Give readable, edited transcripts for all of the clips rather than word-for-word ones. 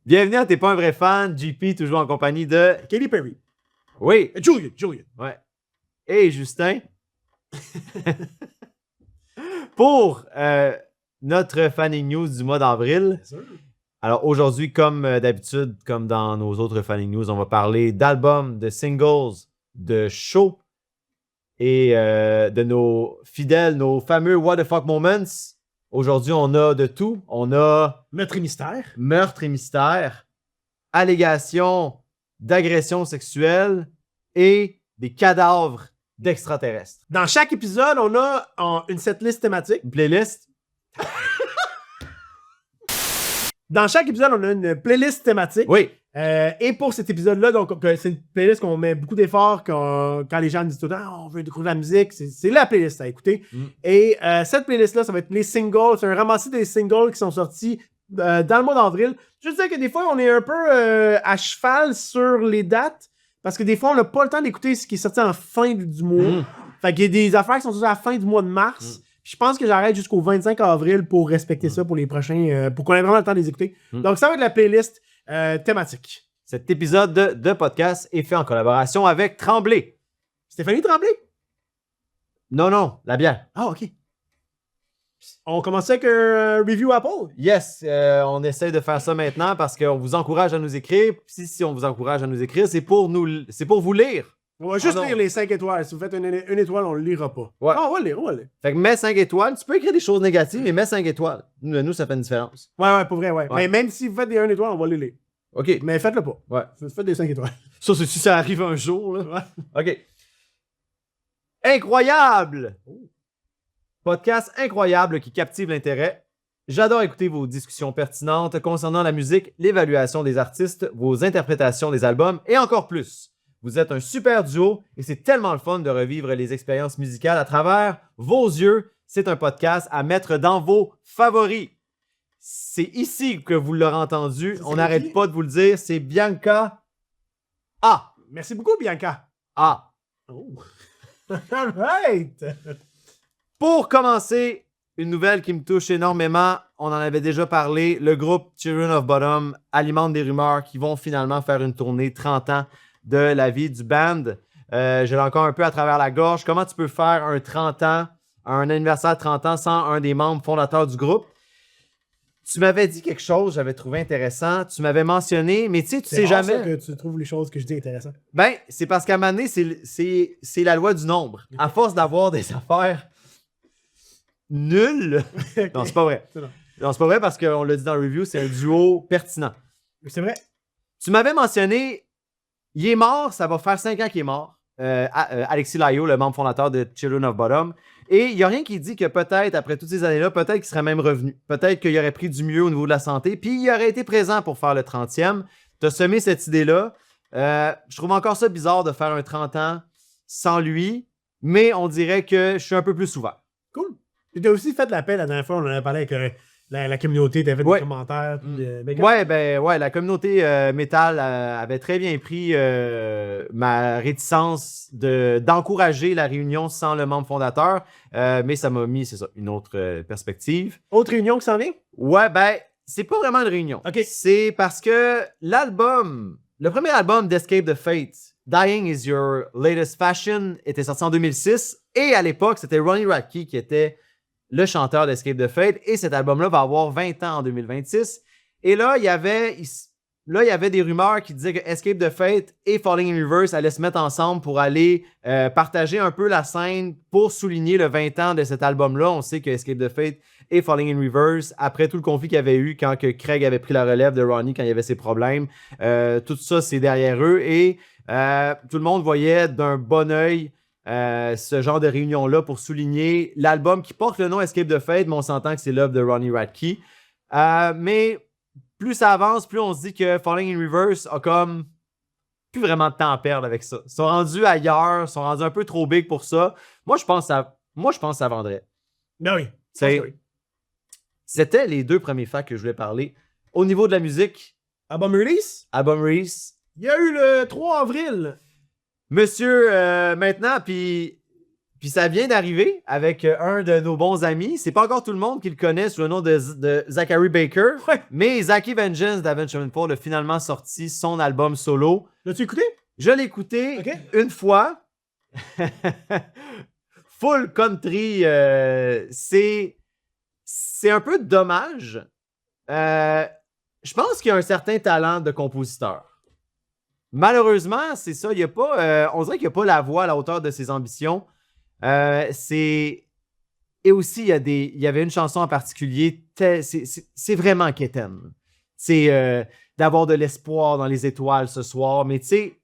Bienvenue à T'es pas un vrai fan, JP, toujours en compagnie de... Katy Perry. Oui. Julian. Ouais. Et Justin. Pour notre Fanning News du mois d'avril. Bien sûr. Alors aujourd'hui, comme d'habitude, comme dans nos autres Fanning News, on va parler d'albums, de singles, de shows et de nos fidèles, nos fameux What the fuck moments. Aujourd'hui, on a de tout. On a Meurtre et mystère. meurtre et mystère, allégations d'agression sexuelle et des cadavres d'extraterrestres. Dans chaque épisode, on a une setlist thématique. Une playlist. Dans chaque épisode, on a une playlist thématique. Oui. Et pour cet épisode-là, donc c'est une playlist qu'on met beaucoup d'efforts quand les gens disent tout le temps on veut découvrir la musique. C'est la playlist à écouter. Et cette playlist-là, ça va être les singles. C'est un ramassis des singles qui sont sortis dans le mois d'avril. Je veux dire que des fois, on est un peu à cheval sur les dates. Parce que des fois, on n'a pas le temps d'écouter ce qui est sorti en fin du mois. Fait qu'il y a des affaires qui sont sorties à la fin du mois de mars. Je pense que j'arrête jusqu'au 25 avril pour respecter ça pour les prochains. Pour qu'on ait vraiment le temps de les écouter. Donc, ça va être la playlist thématique. Cet épisode de podcast est fait en collaboration avec Tremblay. Stéphanie Tremblay? Non, la bière. Ah, ok. On commençait avec un review Apple. Yes, on essaie de faire ça maintenant parce qu'on vous encourage à nous écrire. Si on vous encourage à nous écrire, c'est pour vous lire. On va juste non. lire les 5 étoiles. Si vous faites une étoile, on le lira pas. Ouais. Ah, on va le lire. Fait que mets 5 étoiles. Tu peux écrire des choses négatives, mais mets 5 étoiles. Nous, ça fait une différence. Ouais, pour vrai, ouais. Ouais. Mais même si vous faites des 1 étoile, on va les lire. OK. Mais faites-le pas. Ouais. Faites des 5 étoiles. Ça, c'est si ça arrive un jour, là. Ouais. OK. Incroyable! Podcast incroyable qui captive l'intérêt. J'adore écouter vos discussions pertinentes concernant la musique, l'évaluation des artistes, vos interprétations des albums et encore plus. Vous êtes un super duo et c'est tellement le fun de revivre les expériences musicales à travers vos yeux. C'est un podcast à mettre dans vos favoris. C'est ici que vous l'aurez entendu. On n'arrête pas de vous le dire. C'est Bianca A. Merci beaucoup, Bianca. A. Oh. All right. Pour commencer, une nouvelle qui me touche énormément, on en avait déjà parlé, le groupe Children of Bodom alimente des rumeurs qui vont finalement faire une tournée 30 ans de la vie du band. Je l'ai encore un peu à travers la gorge. Comment tu peux faire un 30 ans, un anniversaire de 30 ans sans un des membres fondateurs du groupe? Tu m'avais dit quelque chose, j'avais trouvé intéressant. Tu m'avais mentionné, mais tu sais, tu sais rare, jamais. ça, que tu trouves les choses que je dis intéressantes. Ben, c'est parce qu'à un moment donné, c'est la loi du nombre. À force d'avoir des affaires nulles. Non, c'est pas vrai. Non, c'est pas vrai parce qu'on l'a dit dans le review, c'est un duo pertinent. C'est vrai. Tu m'avais mentionné, il est mort, ça va faire 5 ans qu'il est mort. Alexis Laio, le membre fondateur de Children of Bodom. Et il n'y a rien qui dit que peut-être, après toutes ces années-là, peut-être qu'il serait même revenu. Peut-être qu'il aurait pris du mieux au niveau de la santé, puis il aurait été présent pour faire le 30e. Tu as semé cette idée-là. Je trouve encore ça bizarre de faire un 30 ans sans lui, mais on dirait que je suis un peu plus ouvert. Cool. Tu as aussi fait l'appel la dernière fois, on en a parlé avec la communauté, tu as fait des commentaires. Ouais, la communauté métal avait très bien pris ma réticence d'encourager la réunion sans le membre fondateur, mais ça m'a mis, c'est ça, une autre perspective. Autre réunion qui s'en vient? Ouais, ben, c'est pas vraiment une réunion. OK. C'est parce que le premier album d'Escape the Fate, Dying is Your Latest Fashion, était sorti en 2006, et à l'époque, c'était Ronnie Radke qui était le chanteur d'Escape the Fate, et cet album-là va avoir 20 ans en 2026. Et là, il y avait des rumeurs qui disaient que Escape the Fate et Falling in Reverse allaient se mettre ensemble pour aller partager un peu la scène pour souligner le 20 ans de cet album-là. On sait que Escape the Fate et Falling in Reverse, après tout le conflit qu'il y avait eu quand que Craig avait pris la relève de Ronnie quand il y avait ses problèmes, tout ça, c'est derrière eux. Et tout le monde voyait d'un bon œil ce genre de réunion-là pour souligner l'album qui porte le nom Escape the Fate, mais on s'entend que c'est l'œuvre de Ronnie Radke. Mais plus ça avance, plus on se dit que Falling in Reverse a comme plus vraiment de temps à perdre avec ça. Ils sont rendus ailleurs, ils sont rendus un peu trop big pour ça. Moi, je pense que ça vendrait. Ben oui. C'était les 2 premiers facts que je voulais parler. Au niveau de la musique. Album release? Il y a eu le 3 avril. Monsieur, maintenant, puis Puis ça vient d'arriver avec un de nos bons amis. C'est pas encore tout le monde qui le connaît sous le nom de Zachary Baker. Ouais. Mais Zachy Vengeance d'Avenged Sevenfold a finalement sorti son album solo. L'as-tu écouté? Je l'ai écouté Ok. une fois. Full country. C'est un peu dommage. Je pense qu'il y a un certain talent de compositeur. Malheureusement, c'est ça. Il y a pas, on dirait qu'il n'y a pas la voix à la hauteur de ses ambitions. Et aussi, il y avait une chanson en particulier. C'est vraiment quétaine. C'est d'avoir de l'espoir dans les étoiles ce soir. Mais tu sais,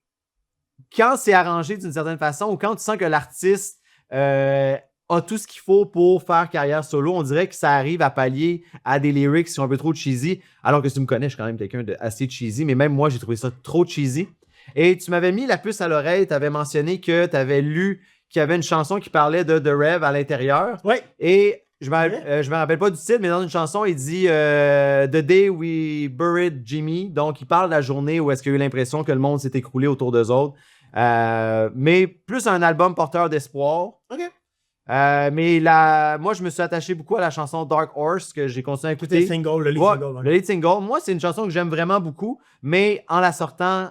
quand c'est arrangé d'une certaine façon ou quand tu sens que l'artiste a tout ce qu'il faut pour faire carrière solo, on dirait que ça arrive à pallier à des lyrics qui sont un peu trop cheesy. Alors que si tu me connais, je suis quand même quelqu'un d'assez cheesy, mais même moi, j'ai trouvé ça trop cheesy. Et tu m'avais mis la puce à l'oreille, tu avais mentionné que tu avais lu qu'il y avait une chanson qui parlait de The Rev à l'intérieur. Ouais. Et je me rappelle pas du titre, mais dans une chanson, il dit The Day We Buried Jimmy. Donc, il parle de la journée où est-ce qu'il y a eu l'impression que le monde s'est écroulé autour d'eux autres. Mais plus un album porteur d'espoir. OK. Mais moi, je me suis attaché beaucoup à la chanson Dark Horse que j'ai continué à écouter. Le single, le lead Ouais, single. Ouais. le lead single. Moi, c'est une chanson que j'aime vraiment beaucoup, mais en la sortant,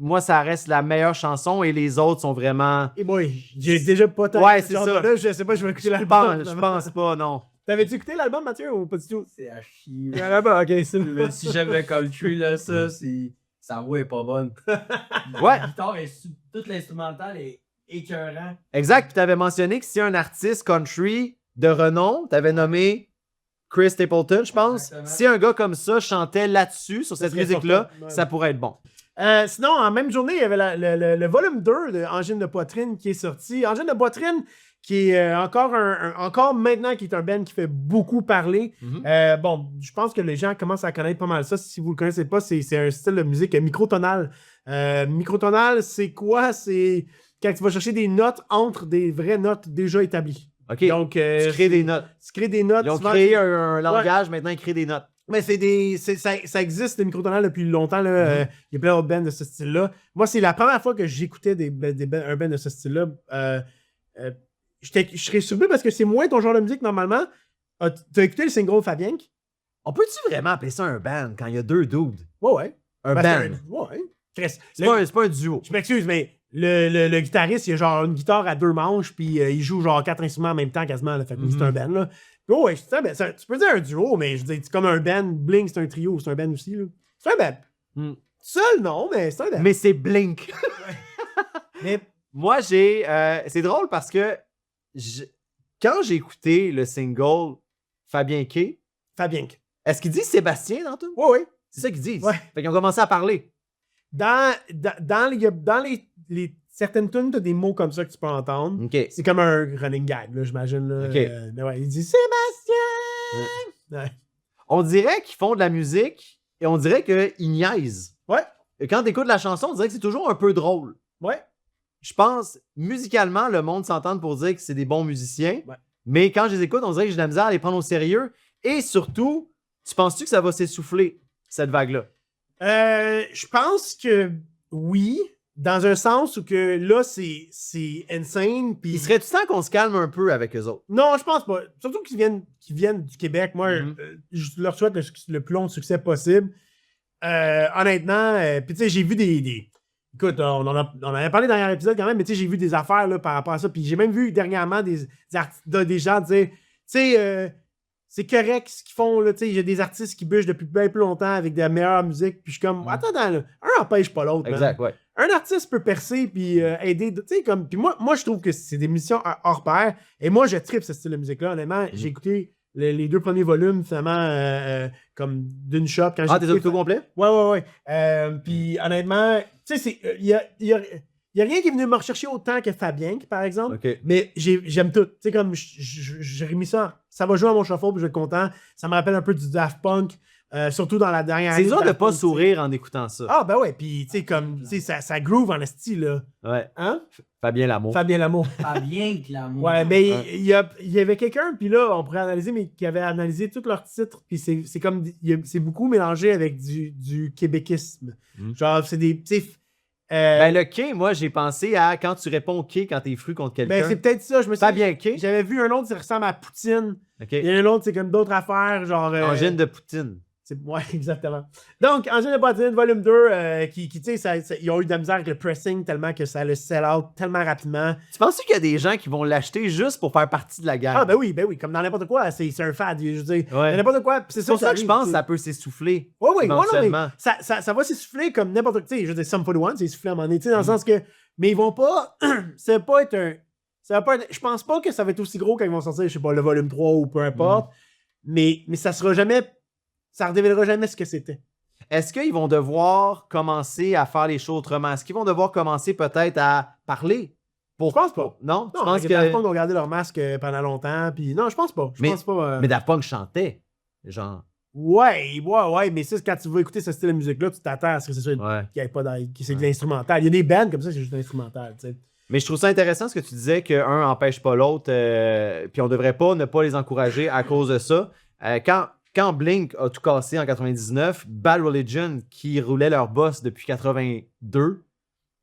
moi, ça reste la meilleure chanson et les autres sont vraiment... Et boy, j'ai déjà pas tant. Ouais, c'est ça. Là, je sais pas, je vais écouter l'album. Je pense pas, non. T'avais-tu écouté l'album, Mathieu, ou pas du tout? C'est à chier. Là-bas, ok, c'est Si j'aime le country, là, sa voix est pas bonne. Ouais. La guitare toute l'instrumental est écœurant. Exact. Puis tu avais mentionné que si un artiste country de renom, tu avais nommé Chris Stapleton, je pense. Exactement. Si un gars comme ça chantait là-dessus, sur cette serait musique-là, sortant, ouais. ça pourrait être bon. Sinon, en même journée, il y avait le volume 2 de Angine de Poitrine qui est sorti. Angine de Poitrine, qui est encore maintenant, qui est un band qui fait beaucoup parler. Bon, je pense que les gens commencent à connaître pas mal ça. Si vous le connaissez pas, c'est un style de musique microtonal. Microtonal, c'est quoi? C'est quand tu vas chercher des notes entre des vraies notes déjà établies. OK. Donc, tu crées des notes. Tu crées des notes. Ils ont souvent, créé un langage, maintenant ils créent des notes. mais ça existe, les microtonales, depuis longtemps. Là. Il y a plein d'autres bands de ce style-là. Moi, c'est la première fois que j'écoutais un band de ce style-là. Je serais surpris parce que c'est moins ton genre de musique, normalement. T'as écouté le single Fabienk? On peut-tu vraiment appeler ça un band quand il y a deux dudes? Ouais. Un Ben, band. Ouais. Chris, C'est pas un duo. je m'excuse, mais le guitariste, il a genre une guitare à 2 manches, puis il joue genre 4 instruments en même temps quasiment. Là, fait que c'est un band. Là. Puis, ouais, tu peux dire un duo, mais je veux dire, c'est comme un band. Blink, c'est un trio, c'est un band aussi. Là. C'est un band. Seul, non, mais c'est un band. Mais c'est Blink. Mais Moi, c'est drôle parce que quand j'ai écouté le single Fabien K, Fabienk. est-ce qu'il dit Sébastien dans tout? Ouais. C'est ça qu'ils disent. Ouais. Fait qu'ils ont commencé à parler. Dans les certaines tunes, t'as des mots comme ça que tu peux entendre. OK. C'est comme un running gag, là, j'imagine. Là. Ok. Mais ouais, il dit Sébastien! Ouais. On dirait qu'ils font de la musique et on dirait qu'ils niaisent. Ouais. Et quand t'écoutes la chanson, on dirait que c'est toujours un peu drôle. Ouais. Je pense, musicalement, le monde s'entend pour dire que c'est des bons musiciens. Ouais. Mais quand je les écoute, on dirait que j'ai de la misère à les prendre au sérieux. Et surtout, tu penses-tu que ça va s'essouffler, cette vague-là? Je pense que oui, dans un sens où que là, c'est insane. Puis Il serait-tu temps qu'on se calme un peu avec eux autres? non, je pense pas. Surtout qu'ils viennent du Québec. Moi, je leur souhaite le plus long succès possible. Honnêtement, puis tu sais, j'ai vu des... Écoute, on en avait parlé dans le dernier épisode quand même, mais tu sais, j'ai vu des affaires là, par rapport à ça. Puis j'ai même vu dernièrement des gens dire, tu sais, c'est correct ce qu'ils font. Tu sais, il y a des artistes qui bûchent depuis bien plus longtemps avec de la meilleure musique. Puis je suis comme, attends, là, un empêche pas l'autre. Exact, man. ouais. Un artiste peut percer puis aider. Tu sais, comme. Puis moi, je trouve que c'est des missions hors pair. Et moi, je tripe ce style de musique-là. Honnêtement, j'ai écouté les 2 premiers volumes, finalement, comme d'une shot. Quand Ah, t'es écouté au complet? Ouais. Puis honnêtement, tu sais, il y a rien qui est venu me rechercher autant que Fabien, par exemple. OK. Mais j'aime tout. Tu sais, comme j'ai remis ça. Ça va jouer à mon chauffe-eau, puis je vais être content. Ça me rappelle un peu du Daft Punk, surtout dans la dernière C'est année. dur de Daft pas Punk, sourire en écoutant ça. Ah, ben ouais. Puis, tu sais, comme, tu sais, ça groove en esti, là. Ouais. Hein? Fabien Lamour. Fabien Lamour. Pas bien que l'amour. Ouais, mais il y avait quelqu'un, puis là, on pourrait analyser, mais qui avait analysé tous leurs titres, puis c'est comme, c'est beaucoup mélangé avec du québéquisme. Genre, c'est des, tu sais, Ben, le K, moi, j'ai pensé à quand tu réponds K quand t'es fru contre quelqu'un. Ben, c'est peut-être ça. Je me suis Pas bien K. J'avais vu un autre qui ressemble à Poutine. OK. Il y en a un autre, c'est comme d'autres affaires, genre... Angine de Poutine. Ouais, exactement. Donc, Angine de Poutine, volume 2, qui tu sais, ils ont eu de la misère avec le pressing tellement que ça le sell out tellement rapidement. Tu penses qu'il y a des gens qui vont l'acheter juste pour faire partie de la gang? Ah, ben oui, comme dans n'importe quoi, c'est un fad. Je veux dire, Ouais. dans n'importe quoi, c'est C'est pour ça que je pense que arrive, ça peut s'essouffler. Oui, oui, non, mais éventuellement. ça va s'essouffler comme n'importe quoi. Tu sais, je veux dire, Sum 41, c'est essoufflé à un moment donné, tu sais, dans le sens que. Mais ils vont pas. Ça va pas être un. Ça va pas être, je pense pas que ça va être aussi gros quand ils vont sortir, je sais pas, le volume 3 ou peu importe. Mais ça sera jamais. Ça ne révélera jamais ce que c'était. Est-ce qu'ils vont devoir commencer à faire les choses autrement? Est-ce qu'ils vont devoir commencer peut-être à parler? Je pense pas. Non? Tu Non, penses les que... Daft Punk ont gardé leur masque pendant longtemps. Puis non, je pense pas. Je pense pas. Mais Daft Punk chantait. Genre... Ouais, mais ça, quand tu vas écouter ce style de musique-là, tu t'attends à ce que c'est ça Ouais. qu'il y ait pas que c'est de l'instrumental. Il y a des bands comme ça, c'est juste de l'instrumental, tu sais. Mais je trouve ça intéressant ce que tu disais qu'un n'empêche pas l'autre, puis on devrait pas ne pas les encourager à cause de ça. Quand Blink a tout cassé en 99, Bad Religion, qui roulait leur boss depuis 82,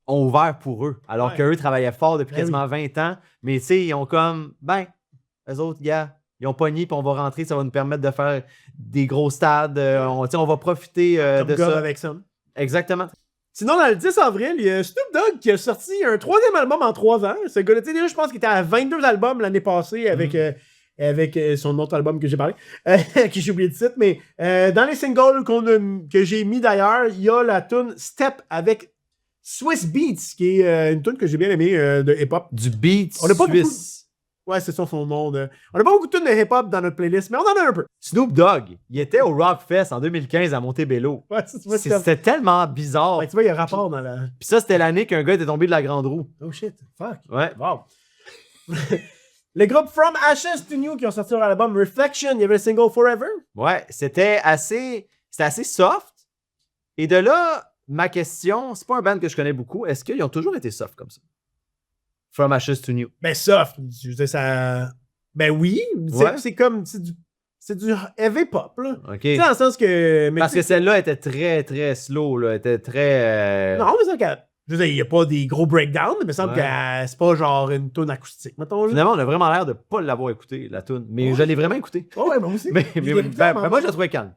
ont ouvert pour eux. Alors qu'eux travaillaient fort depuis quasiment 20 ans. Mais tu sais, ils ont comme, eux autres, gars, ils ont pogné, puis on va rentrer, ça va nous permettre de faire des gros stades. On va profiter de ça. Avec ça. Exactement. Sinon, dans le 10 avril, il y a Snoop Dogg qui a sorti un 3e album en 3 ans. Ce gars-là, tu sais, déjà, je pense qu'il était à 22 albums l'année passée avec son autre album que j'ai parlé, que j'ai oublié de titre. Mais dans les singles que j'ai mis d'ailleurs, il y a la tune Step avec Swiss Beats, qui est une tune que j'ai bien aimée de hip-hop. Du beat On n'a pas suisse. Ouais, c'est ça son nom. On n'a pas beaucoup de tunes de hip-hop dans notre playlist, mais on en a un peu. Snoop Dogg, il était au Rock Fest en 2015 à Montebello. Ouais, C'était tellement bizarre. Ouais, tu vois, il y a un rapport dans la... Puis ça, c'était l'année qu'un gars était tombé de la grande roue. Oh shit, fuck. Ouais. Wow. Le groupe From Ashes to New qui ont sorti leur album Reflection, il y avait le single Forever. Ouais, c'était assez soft. Et de là, ma question, c'est pas un band que je connais beaucoup, est-ce qu'ils ont toujours été soft comme ça? From Ashes to New. Ben soft, je veux dire, ça... Ben oui, c'est comme... C'est du heavy pop, là. OK. Tu sais, dans le sens que... Parce que celle-là était très, très slow, là. Elle était très... Non, mais ça, je veux dire, il n'y a pas des gros breakdowns, mais il me semble que c'est pas genre une tune acoustique, mettons. Finalement, on a vraiment l'air de pas l'avoir écouté, la tune. Mais je l'ai vraiment écouté. Oh ouais, moi aussi. Mais moi, je la trouvais calme.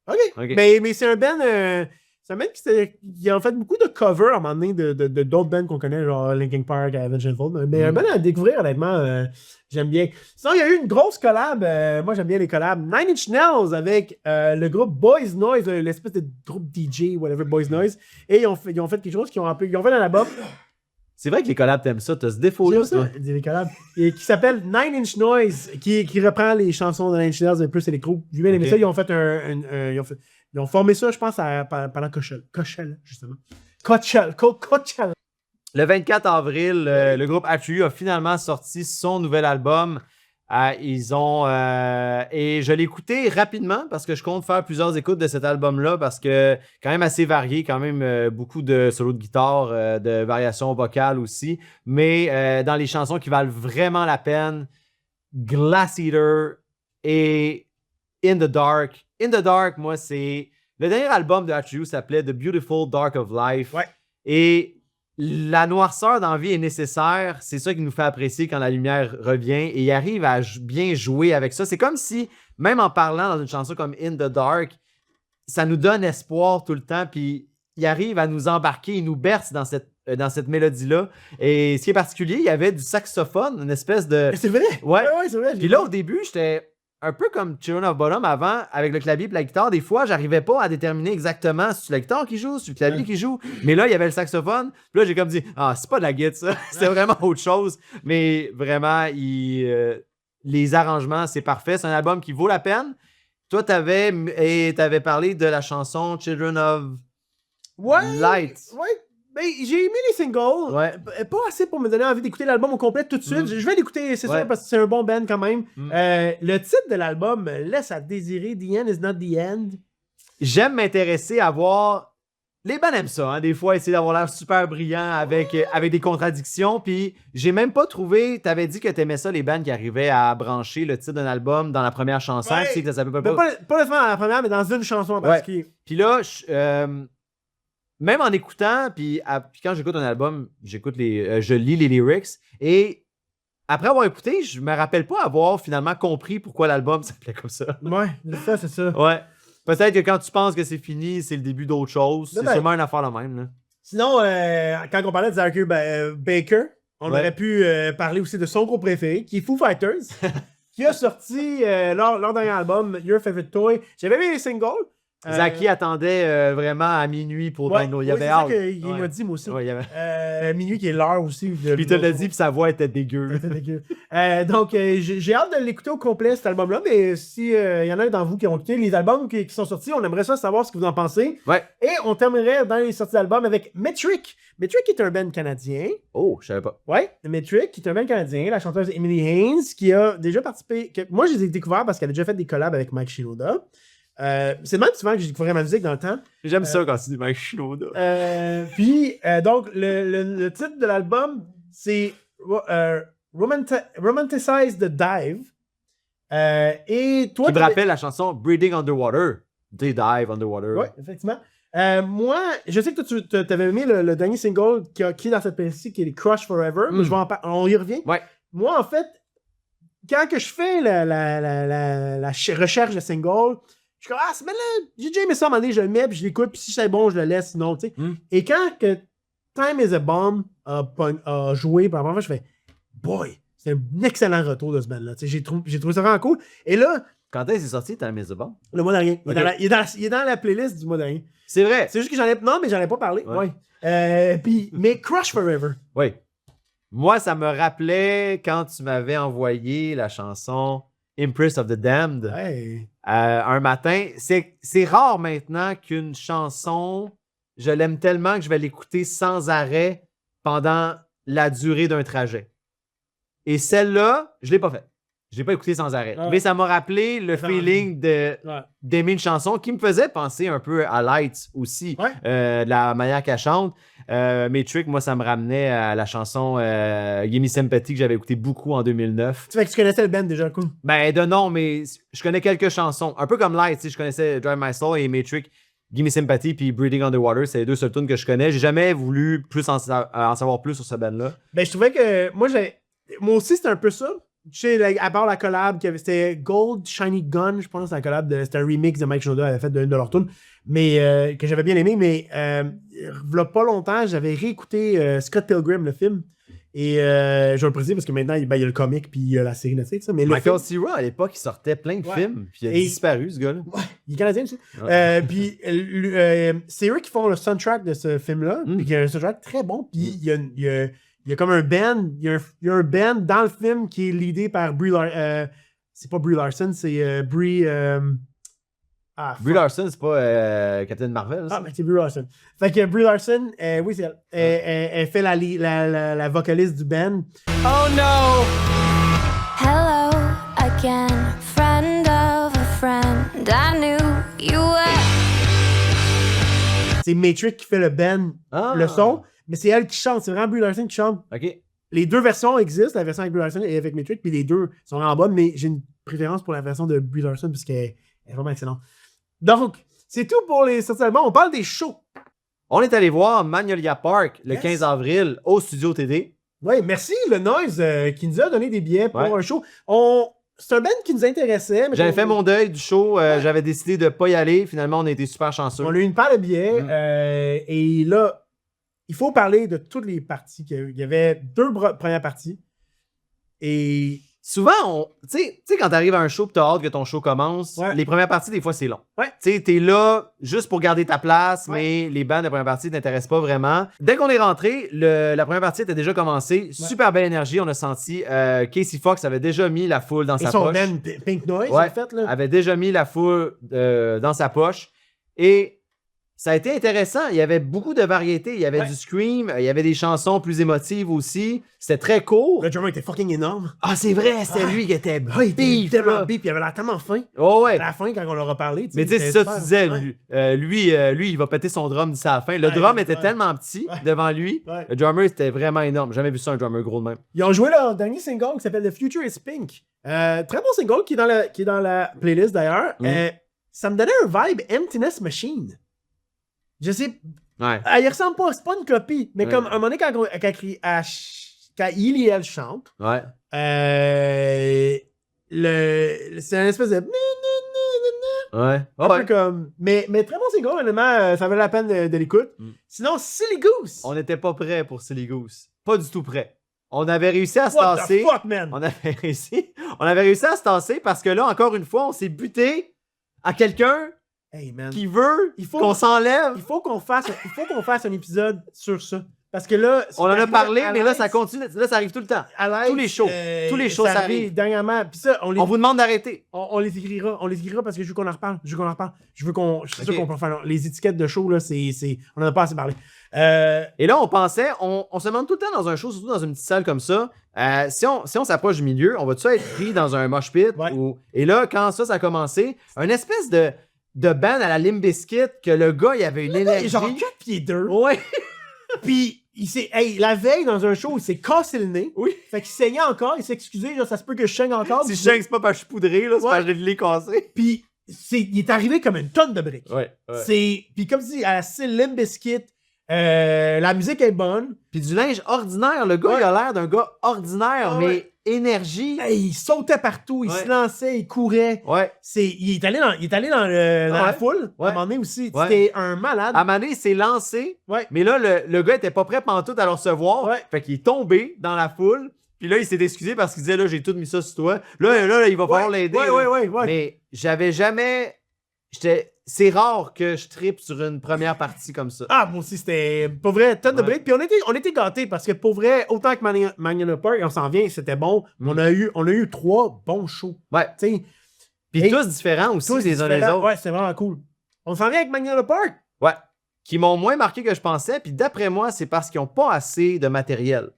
OK. Mais c'est un band... c'est un band qui a en fait beaucoup de covers à un moment donné de d'autres bands qu'on connaît, genre Linkin Park, Avenged Sevenfold. Mais un band à découvrir, honnêtement, j'aime bien. Sinon, il y a eu une grosse collab. Moi, j'aime bien les collabs. Nine Inch Nails avec le groupe Boys Noise, l'espèce de groupe DJ, whatever, Boys Noise. Et ils ont fait quelque chose ils ont fait un album. C'est vrai que les collabs, t'aimes ça. T'as ce défaut-là, toi. Des collabs. Et qui s'appelle Nine Inch Noise, qui reprend les chansons de Nine Inch Nails un peu électro. J'ai bien aimé ça. Ils ont fait ils ont formé ça, je pense, pendant Coachella, justement. Coachella. Le 24 avril, le groupe Atreyu a finalement sorti son nouvel album. Et je l'ai écouté rapidement parce que je compte faire plusieurs écoutes de cet album-là parce que quand même assez varié, quand même beaucoup de solos de guitare, de variations vocales aussi. Mais dans les chansons qui valent vraiment la peine, Glass Eater et In the Dark. In the Dark, moi, c'est... Le dernier album de Atreyu s'appelait The Beautiful Dark of Life. Ouais. Et la noirceur dans la vie est nécessaire. C'est ça qui nous fait apprécier quand la lumière revient. Et il arrive à bien jouer avec ça. C'est comme si, même en parlant dans une chanson comme In the Dark, ça nous donne espoir tout le temps. Puis il arrive à nous embarquer, il nous berce dans cette mélodie-là. Et ce qui est particulier, il y avait du saxophone, une espèce de... C'est vrai? Ouais, c'est vrai. Puis là, au début, j'étais un peu comme Children of Bottom avant, avec le clavier et la guitare. Des fois, j'arrivais pas à déterminer exactement si c'est la guitare qui joue, si c'est le clavier qui joue. Mais là, il y avait le saxophone. Puis là, j'ai comme dit, c'est pas de la guitare, ça. C'était vraiment autre chose. Mais vraiment, les arrangements, c'est parfait. C'est un album qui vaut la peine. Toi, t'avais parlé de la chanson Children of Light. Ouais. Ben, j'ai aimé les singles. Ouais. Pas assez pour me donner envie d'écouter l'album au complet tout de suite. Je vais l'écouter, c'est sûr, parce que c'est un bon band quand même. Le titre de l'album laisse à désirer. The End is not the end. J'aime m'intéresser à voir... Les bands aiment ça, hein, des fois, essayer d'avoir l'air super brillant avec des contradictions. Puis j'ai même pas trouvé... T'avais dit que t'aimais ça, les bands qui arrivaient à brancher le titre d'un album dans la première chanson. Ouais. Tu sais que ça s'appelle Pas nécessairement dans la première, mais dans une chanson en particulier. Puis là, même en écoutant, puis quand j'écoute un album, je lis les lyrics, et après avoir écouté, je me rappelle pas avoir finalement compris pourquoi l'album s'appelait comme ça. Ouais, c'est ça. Ouais. Peut-être que quand tu penses que c'est fini, c'est le début d'autre chose. C'est sûrement une affaire la même. Là. Sinon, quand on parlait de Zachary Baker, on aurait pu parler aussi de son groupe préféré, qui est Foo Fighters, qui a sorti leur dernier album, Your Favorite Toy. J'avais vu les singles. Zaki attendait vraiment à minuit pour download. Il y avait hâte. C'est ça qu'il m'a dit, moi aussi. Ouais, il y avait... minuit qui est l'heure aussi. Puis il te l'a dit, puis sa voix était dégueu. Donc, j'ai hâte de l'écouter au complet, cet album-là. Mais si y en a dans vous qui ont écouté les albums qui sont sortis, on aimerait ça savoir ce que vous en pensez. Ouais. Et on terminerait dans les sorties d'albums avec Metric. Metric est un band canadien. Oh, je savais pas. Ouais, Metric, qui est un band canadien, la chanteuse Emily Haynes, qui a déjà participé. Moi, je les ai découverts parce qu'elle a déjà fait des collabs avec Mike Shinoda. C'est même souvent que j'ai découvert ma musique dans le temps. J'aime ça quand tu dis Mike Shinoda. Donc, le titre de l'album, c'est Romanticize the Dive. Et toi, qui me rappelle la chanson Breathing Underwater. They Dive Underwater. Oui, effectivement. Moi, je sais que toi, tu avais aimé le dernier single qui est dans cette pièce-ci, qui est Crush Forever. Mais on y revient. Ouais. Moi, en fait, quand que je fais la recherche de single, je suis comme, mais là, j'ai déjà aimé ça, à un moment donné, je le mets, puis je l'écoute, puis si c'est bon, je le laisse, sinon, tu sais. Et quand que Time is a Bomb a joué, par exemple, je fais, boy, c'est un excellent retour de ce band-là. J'ai trouvé ça vraiment cool. Et là, quand est-ce que c'est sorti, Time is a Bomb? Le mois dernier. Okay. Il est dans la playlist du mois dernier. C'est vrai. C'est juste que non, mais j'en ai pas parlé. Ouais. Mais Crush Forever. Oui. Moi, ça me rappelait quand tu m'avais envoyé la chanson Impress of the Damned. Hey. Un matin. C'est rare maintenant qu'une chanson, je l'aime tellement que je vais l'écouter sans arrêt pendant la durée d'un trajet. Et celle-là, je ne l'ai pas faite. Je ne l'ai pas écoutée sans arrêt. Ouais. Mais ça m'a rappelé le feeling d'aimer une chanson qui me faisait penser un peu à Lights aussi, de la manière qu'elle chante. Metric, moi, ça me ramenait à la chanson Gimme Sympathy que j'avais écouté beaucoup en 2009. Tu fais que tu connaissais le band déjà, cool. Ben, de nom, mais je connais quelques chansons. Un peu comme Lights, je connaissais Drive My Soul et Metric. Gimme Sympathy puis Breathing Underwater, c'est les deux seuls tunes que je connais. J'ai jamais voulu en savoir plus sur ce band-là. Ben, je trouvais que moi aussi, c'était un peu ça. Tu sais, à part la collab, c'était Gold Shiny Gun, je pense, la collab, c'était un remix de Mike Shinoda avait fait de leur tune, mais que j'avais bien aimé, mais il y a pas longtemps, j'avais réécouté Scott Pilgrim, le film, et je vais le préciser parce que maintenant, il y a le comic puis il y a la série Netflix. Mais Michael Cera, à l'époque, il sortait plein de films, puis il a disparu, ce gars-là. Ouais, il est canadien aussi. Puis c'est eux qui font le soundtrack de ce film-là, puis il y a un soundtrack très bon, puis il y a comme un band, il y a un band dans le film qui est leadé par Brie Larson. C'est pas Brie Larson, c'est Brie... Brie Larson, c'est pas Captain Marvel, ça? Ah, mais c'est Brie Larson. Fait que Brie Larson, oui, c'est elle. Elle fait la vocaliste du band. Oh no! Hello again, friend of a friend, I knew you were. C'est Matrix qui fait le band, le son. Mais c'est elle qui chante, c'est vraiment Brie Larson qui chante. OK. Les deux versions existent, la version avec Brie Larson et avec Metric, puis les deux sont en bonne, mais j'ai une préférence pour la version de Brie Larson parce qu'elle est vraiment excellente. Donc, c'est tout pour les sorties d'albums. On parle des shows. On est allé voir Magnolia Park le 15 avril au Studio TD. Oui, merci le Noise qui nous a donné des billets pour un show. C'est un band qui nous intéressait. J'avais fait mon deuil du show. J'avais décidé de ne pas y aller. Finalement, on a été super chanceux. On a eu une paire de billets. Et là, il faut parler de toutes les parties. Il y avait deux premières parties. Et souvent, tu sais, quand tu arrives à un show et tu as hâte que ton show commence, les premières parties, des fois, c'est long. Tu sais, tu es là juste pour garder ta place, mais les bands de première partie ne t'intéressent pas vraiment. Dès qu'on est rentré, la première partie était déjà commencée. Super belle énergie. On a senti Casey Fox avait déjà mis la foule dans sa poche. Et son band Pink Noise, en fait. Là. Avait déjà mis la foule dans sa poche. Et ça a été intéressant. Il y avait beaucoup de variétés. Il y avait du scream. Il y avait des chansons plus émotives aussi. C'était très court. Le drummer était fucking énorme. Ah, c'est vrai. C'était lui qui était il était tellement beef. Il avait l'air tellement fin. Oh, ouais. À la fin, quand on leur a parlé. Mais tu sais, c'est ça que tu disais. Lui, il va péter son drum d'ici à la fin. Le drum était tellement petit devant lui. Le drummer, c'était vraiment énorme. J'ai jamais vu ça, un drummer gros de même. Ils ont joué leur dernier single qui s'appelle The Future is Pink. Très bon single qui est dans la playlist d'ailleurs. Ça me donnait un vibe Emptiness Machine. Je sais. Ouais. Il ressemble pas, c'est pas une copie. Mais Ouais. comme à un moment donné, quand il et elle chantent, Ouais. c'est un espèce de. Ouais. Un Ouais. peu comme. Mais très bon single, honnêtement, ça valait la peine de l'écoute. Mm. Sinon, Silly Goose. On n'était pas prêt pour Silly Goose. Pas du tout prêt. On avait réussi à se What tasser. the fuck, man? On avait réussi à se tasser parce que là, encore une fois, on s'est buté à quelqu'un Hey, man. qui veut Il faut- qu'on s'enlève. Il faut qu'on fasse un épisode sur ça. Parce que là. On en a parlé, mais là, ça continue. continue. Là, ça arrive tout le temps. Tous les shows. Tous les shows, ça arrive. Dernièrement. Puis ça, On vous demande d'arrêter. on les écrira. On les écrira parce que je veux qu'on en reparle. Je veux qu'on. Je suis sûr Ok. qu'on peut faire. Les étiquettes de show, là, on en a pas assez parlé. Et là, on pensait, on se demande tout le temps dans un show, surtout dans une petite salle comme ça, si on s'approche du milieu, on va-tu être pris dans un mosh pit? Ouais. Et là, quand ça a commencé, un espèce de band à la Limp Bizkit, que le gars, il avait une énergie. Genre 4 pieds 2. Ouais. Puis, la veille, dans un show, il s'est cassé le nez. Oui. Fait qu'il saignait encore. Il s'est excusé. Genre, ça se peut que je saigne encore. Si je saigne, c'est pas parce que je suis poudré, là, c'est Ouais. parce que je l'ai cassé. Puis, il est arrivé comme une tonne de briques. Ouais. Puis, comme tu dis, à la style Limp Bizkit, la musique est bonne. Puis du linge ordinaire, le gars, Ouais. il a l'air d'un gars ordinaire, Ah mais ouais. énergie. Hey, il sautait partout. Il Ouais. se lançait. Il courait. Ouais. Il est allé dans la foule. Ouais. À un moment donné aussi. Ouais. C'était un malade. À un moment donné, il s'est lancé, Ouais. mais là, le gars était pas prêt pantoute à le recevoir. Ouais. Fait qu'il est tombé dans la foule. Puis là, il s'est excusé parce qu'il disait, là, j'ai tout mis ça sur toi. Là, il va falloir l'aider. Ouais, là. ouais. Mais j'avais jamais... C'est rare que je trippe sur une première partie comme ça. Ah, moi aussi, c'était pour vrai, tonne de Ouais. briques. Puis on était gâtés parce que pour vrai, autant que Magnolia Park, on s'en vient, c'était bon. Mm. On a eu 3 bons shows. Ouais. Tu sais, Puis Hey, tous différents aussi tous les uns des différents. autres. Ouais, c'est vraiment cool. On s'en vient avec Magnolia Park. Ouais. Qui m'ont moins marqué que je pensais. Puis d'après moi, c'est parce qu'ils n'ont pas assez de matériel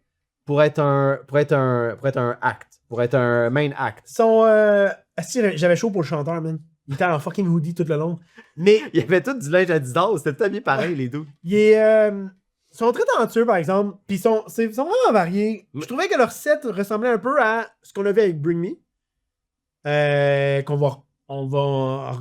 pour être un act, pour être un main act. J'avais chaud pour le chanteur, man. Il était en fucking hoodie tout le long. Mais Il y avait tout du linge Adidas, c'était tout habillé pareil, les deux. ils sont très talentueux, par exemple. Puis ils sont vraiment variés. Je trouvais que leur set ressemblait un peu à ce qu'on avait avec Bring Me. On va.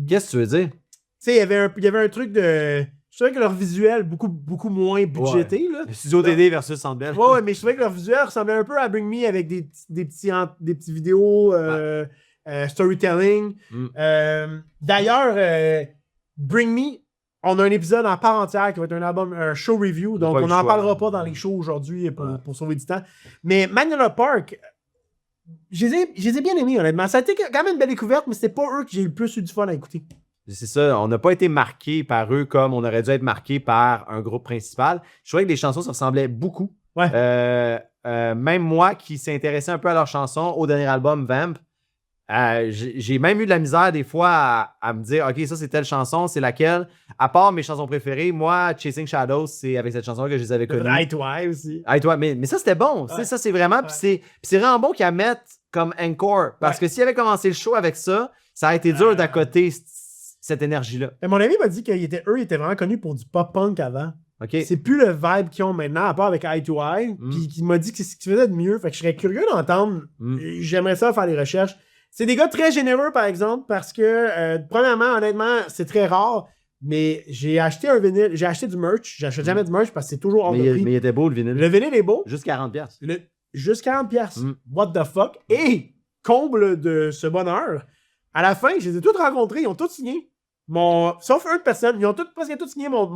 Qu'est-ce que tu veux dire? Tu sais, il y avait un truc de. Je trouvais que leur visuel, beaucoup moins budgété, là. Le Studio DD versus Sandbell. Ouais, mais je trouvais que leur visuel ressemblait un peu à Bring Me avec des petits vidéos storytelling. D'ailleurs, Bring Me, on a un épisode en part entière qui va être un show review, donc pas eu on le n'en choix. parlera pas dans les shows aujourd'hui pour sauver du temps. Mais Magnolia Park, je les ai bien aimés, honnêtement. Ça a été quand même une belle découverte, mais c'était pas eux que j'ai le plus eu du fun à écouter. C'est ça, on n'a pas été marqué par eux comme on aurait dû être marqué par un groupe principal. Je trouvais que les chansons se ressemblaient beaucoup. Ouais. Même moi qui s'intéressais un peu à leurs chansons au dernier album, Vamp, j'ai même eu de la misère des fois à me dire, OK, ça c'est telle chanson, c'est laquelle. À part mes chansons préférées, moi, Chasing Shadows, c'est avec cette chanson que je les avais connues. Eye to Eye aussi. Ah, toi, mais ça c'était bon. Tu sais, ça c'est vraiment. Puis c'est vraiment bon qu'ils la mettent comme encore. Parce que s'il avait commencé le show avec ça, ça a été dur d'accoter cette énergie-là. Mais mon ami m'a dit qu'eux, ils étaient vraiment connus pour du pop-punk avant. OK? C'est plus le vibe qu'ils ont maintenant, à part avec Eye to Eye. Puis il m'a dit que c'est ce qu'ils faisaient de mieux. Fait que je serais curieux d'entendre. J'aimerais ça faire des recherches. C'est des gars très généreux, par exemple, parce que, premièrement, honnêtement, c'est très rare. Mais j'ai acheté un vinyle. J'ai acheté du merch. J'achète jamais du merch parce que c'est toujours hors de prix. Mais il était beau le vinyle. Le vinyle est beau. Juste 40$. Juste 40$. What the fuck? Et, comble de ce bonheur, à la fin, je les ai tous rencontrés. Ils ont tous signé. Sauf une personne. Ils ont presque tous signé mon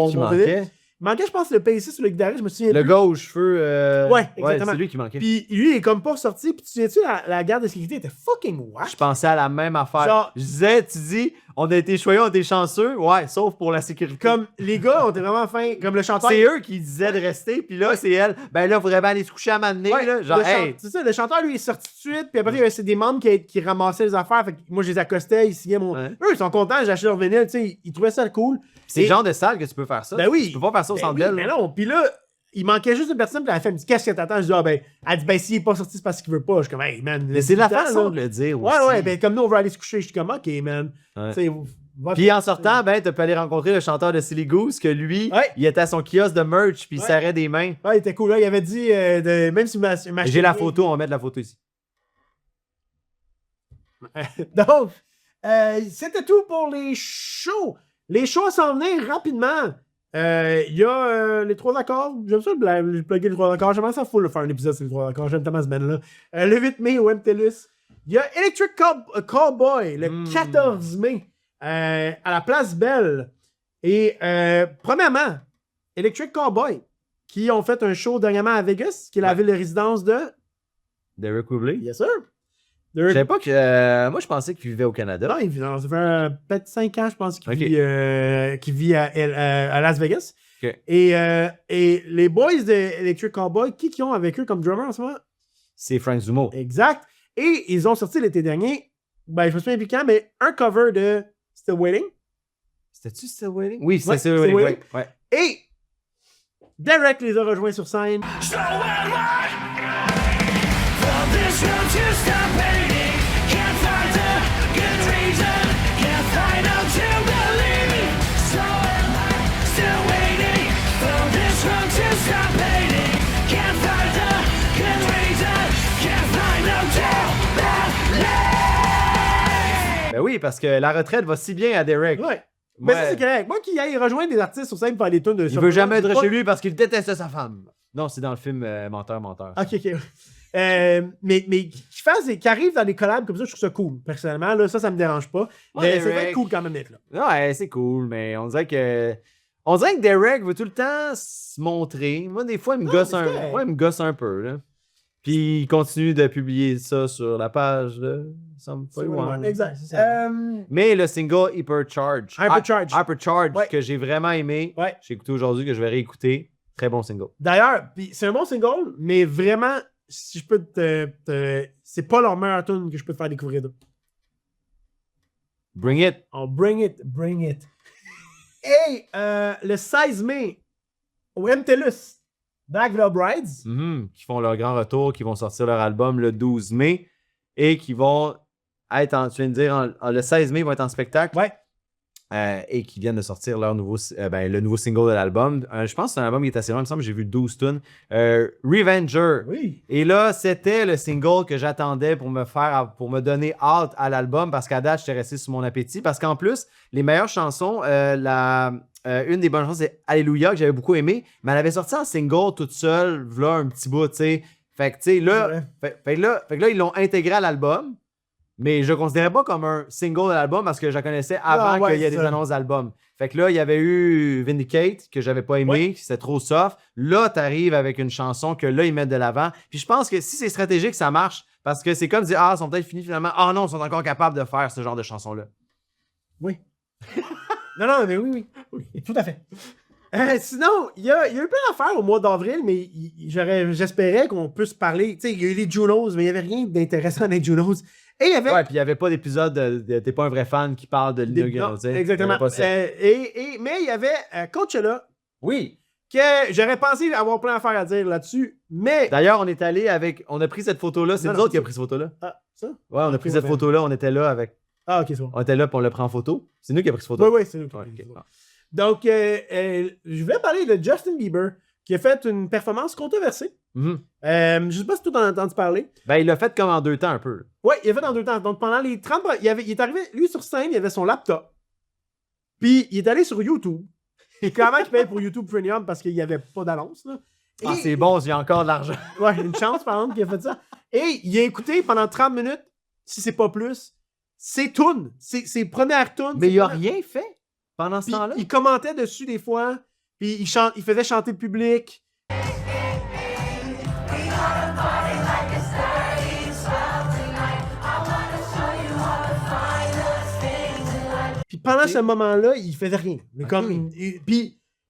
Qui vinyle. manquait? Il manquait, je pense, le bassiste ou le guitariste. Je me souviens Le plus. gars aux cheveux. Ouais, exactement. c'est lui qui manquait. Puis lui, il est comme pas ressorti. Puis tu sais-tu, la garde de sécurité était fucking whack. Je pensais à la même affaire. Genre- Je disais, tu dis, on a été choyés, on a été chanceux. Ouais, sauf pour la sécurité. Comme les gars ont été vraiment fins. Comme le chanteur. C'est eux qui disaient de rester, puis là, c'est elle. Ben là, faudrait bien aller se coucher à m'amener. Ouais, Là. Genre, hey, c'est ça, le chanteur, lui, est sorti tout de suite. Puis après, il y avait des membres qui ramassaient les affaires. Fait que moi, je les accostais, ils signaient mon. Ouais. Eux, ils sont contents, j'ai acheté leur vinyle. Tu sais, ils trouvaient ça cool. c'est Et- le genre de salle que tu peux faire ça. Ben oui. Tu peux pas faire ça au Ben Centre oui, Bell. mais là. non. Puis là, il manquait juste une personne. Puis la femme me dit, qu'est-ce que t'attends? Je dis, ah ben, elle dit, ben, s'il est pas sorti, c'est parce qu'il veut pas. Je suis comme, hey, man. Mais c'est la laisse-le façon temps, de là. le dire Ouais, aussi. ouais, ben, comme nous, on veut aller se coucher. Je suis comme, ok, man. Ouais. Tu sais, va- Puis en sortant, ben, tu peux aller rencontrer le chanteur de Silly Goose, que lui, Ouais. il était à son kiosque de merch, puis il Ouais. serrait des mains. Ouais, il était cool. Là, il avait dit, même si J'ai la photo, on va mettre la photo ici. Donc, c'était tout pour les shows. Les choix s'en venaient rapidement. Il y a les 3 accords. J'aime ça plugger les 3 accords. J'aimerais ça full de faire un épisode sur les 3 accords. J'aime tellement ce band-là. Le 8 mai au MTLUS. Il y a Electric Cowboy le 14 mai à la Place Belle. Et premièrement, Electric Cowboy qui ont fait un show dernièrement à Vegas, qui est la ville de résidence de... Derek Whibley. Yes, sir. Je savais pas que... moi, je pensais qu'il vivait au Canada. Non, ça fait peut-être 5 ans, je pense, qu'il vit à Las Vegas. Okay. Et les boys de Electric Cowboy, qui ont avec eux comme drummer en ce moment? C'est Frank Zumo. Exact. Et ils ont sorti l'été dernier, je me souviens plus quand, mais un cover de Still Waiting. C'était-tu Still Waiting? Oui, c'était Ouais, Still Waiting. Ouais. Et Derek les a rejoints sur scène. Ben oui, parce que la retraite va si bien à Derek. Ouais. Mais ça, c'est correct. Moi qui aille rejoindre des artistes sur scène pour faire des tunes de... Il veut jamais être chez lui parce qu'il déteste sa femme. Non, c'est dans le film Menteur. Ok. Mais qui arrive dans des collabs comme ça, je trouve ça cool. Personnellement, là, ça me dérange pas. Mais c'est vrai cool quand même d'être là. Ouais, c'est cool, mais on dirait que Derek veut tout le temps se montrer. Moi, des fois, il me gosse un peu. Là. Puis il continue de publier ça sur la page. Là. Ça me fait Exact. Mais le single Hypercharge, ouais. que j'ai vraiment aimé, j'ai écouté aujourd'hui, que je vais réécouter. Très bon single. D'ailleurs, c'est un bon single, mais vraiment, si je peux c'est pas leur meilleur tune que je peux te faire découvrir d'eux. Bring it. Oh, bring it. Et le 16 mai, au MTLUS, Black Veil Brides. Qui font leur grand retour, qui vont sortir leur album le 12 mai et qui vont être, tu viens de dire, le 16 mai, ils vont être en spectacle. Ouais. Et qui viennent de sortir leur le nouveau single de l'album. Je pense que c'est un album qui est assez long, il me semble que j'ai vu 12 tunes. Revenger. Oui. Et là, c'était le single que j'attendais pour me donner hâte à l'album parce qu'à date, j'étais resté sur mon appétit. Parce qu'en plus, les meilleures chansons, une des bonnes chansons, c'est Alléluia, que j'avais beaucoup aimé, mais elle avait sorti en single toute seule, voilà un petit bout, tu sais. Fait que, tu sais, là, fait que là, ils l'ont intégré à l'album. Mais je ne considérais pas comme un single de l'album parce que je la connaissais avant qu'il y ait des annonces d'album. Fait que là, il y avait eu Vindicate, que j'avais pas aimé, c'était trop soft. Là, tu arrives avec une chanson que là, ils mettent de l'avant. Puis je pense que si c'est stratégique, ça marche. Parce que c'est comme dire, ils sont peut-être finis finalement. Ah non, ils sont encore capables de faire ce genre de chanson-là. Oui. non, mais oui. Tout à fait. Sinon, il y a eu plein d'affaires au mois d'avril, mais j'espérais qu'on puisse parler. Tu sais, il y a eu les Junos, mais il n'y avait rien d'intéressant dans les Junos. Et il y avait... Ouais, puis il n'y avait pas d'épisode de T'es pas un vrai fan qui parle de Lino. Exactement. Mais il y avait Coachella. Oui. Que j'aurais pensé avoir plein d'affaires à dire là-dessus, mais... D'ailleurs, on est allé avec... On a pris cette photo-là. C'est nous autres qui avons pris cette photo-là. Ah, ça? Ouais, on a pris cette photo-là. On était là avec... Ah, ok, c'est bon. On était là, puis on l'a pris en photo. C'est nous qui avons pris cette photo. Oui, c'est nous qui avons pris cette photo. Donc, je voulais parler de Justin Bieber, qui a fait une performance controversée. Je sais pas si tu en as entendu parler. Ben, il l'a fait comme en 2 temps un peu. Oui, il l'a fait en 2 temps. Donc, pendant les 30... Il est arrivé, lui, sur scène, il avait son laptop. Puis, il est allé sur YouTube. Et comment il paye pour YouTube Premium parce qu'il n'y avait pas d'annonce, là. Ah, c'est bon, j'ai encore de l'argent. Ouais, une chance, par exemple, qu'il a fait ça. Et il a écouté pendant 30 minutes, si c'est pas plus, ses tunes, ses premières tunes. Mais il a rien fait pendant ce temps-là. Il commentait dessus des fois, puis il faisait chanter le public. Puis pendant ce moment-là, il faisait rien. Mais comme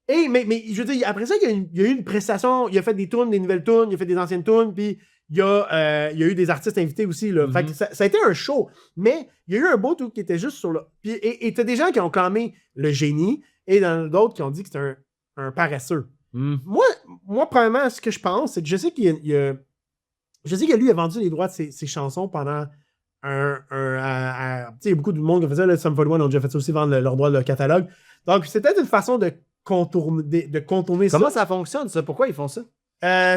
mais je veux dire, après ça, il y a eu une prestation, il a fait des tunes, des nouvelles tunes, il a fait des anciennes tunes, puis il y a eu des artistes invités aussi. Là. Fait que ça a été un show. Mais il y a eu un beau truc qui était juste sur là. Puis, et t'as des gens qui ont clamé le génie, et d'autres qui ont dit que c'était un paresseux. Moi, premièrement, ce que je pense, c'est que je sais qu'il lui a vendu les droits de ses chansons pendant tu sais, il y a beaucoup de monde qui a fait ça. Sum 41 ont déjà fait ça aussi, vendre leurs droits de leur catalogue. Donc, c'est peut-être une façon de contourner ça. Comment ça fonctionne, ça? Pourquoi ils font ça?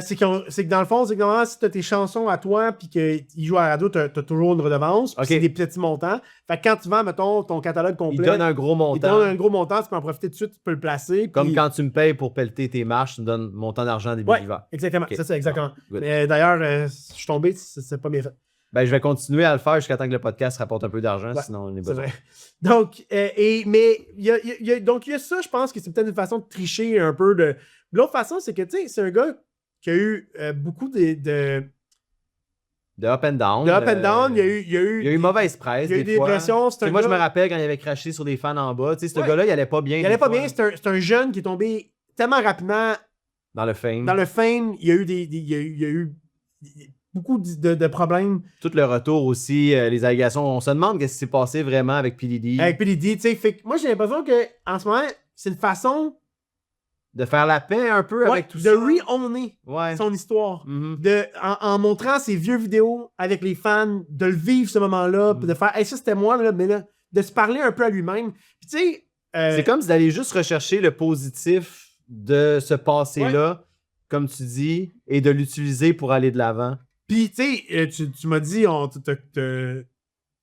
C'est que dans le fond, c'est que normalement, si t'as tes chansons à toi puis qu'ils jouent à la radio, t'as toujours une redevance. Puis Ok. c'est des petits montants. Fait que quand tu vends, mettons, ton catalogue Il complet, donne un gros il te montant. donne un gros montant, tu peux en profiter tout de suite, tu peux le placer. Comme puis- quand tu me payes pour pelleter tes marches, tu me donnes mon temps d'argent début Ouais, d'hiver. exactement. Ok. C'est ça, exactement. Good. Mais d'ailleurs, je suis tombé, c'est pas bien fait. Ben, je vais continuer à le faire jusqu'à temps que le podcast rapporte un peu d'argent, Ouais, sinon on est C'est pas. vrai. Donc, mais il y a ça, je pense que c'est peut-être une façon de tricher un peu de. L'autre façon, c'est que, tu sais, c'est un gars qui a eu beaucoup de De up and down. up and down. Il y a eu, il y a eu des- mauvaise presse. il y a eu des fois. pressions. C'est Tu sais, un moi, je gars- me rappelle quand il avait craché sur des fans en bas. Tu sais, ce Ouais. gars-là, il allait pas bien. Il des allait pas fois, bien. C'est un jeune qui est tombé tellement rapidement Dans le fame. dans le fame. Il y a eu il y a eu beaucoup de problèmes Tout le retour aussi, les allégations. On se demande qu'est-ce qui s'est passé vraiment avec P. Diddy. avec PDD. Tu sais, fait que moi, j'ai l'impression que en ce moment, c'est une façon De faire la paix un peu ouais, avec tout de ça. re-owner Ouais. son histoire. Mhm. En montrant ses vieux vidéos avec les fans, de le vivre ce moment-là, puis de faire hey, ça c'était moi, là, mais là, de se parler un peu à lui-même. Puis tu sais. C'est comme si d'aller juste rechercher le positif de ce passé-là, comme tu dis, et de l'utiliser pour aller de l'avant. Puis tu sais, tu m'as dit,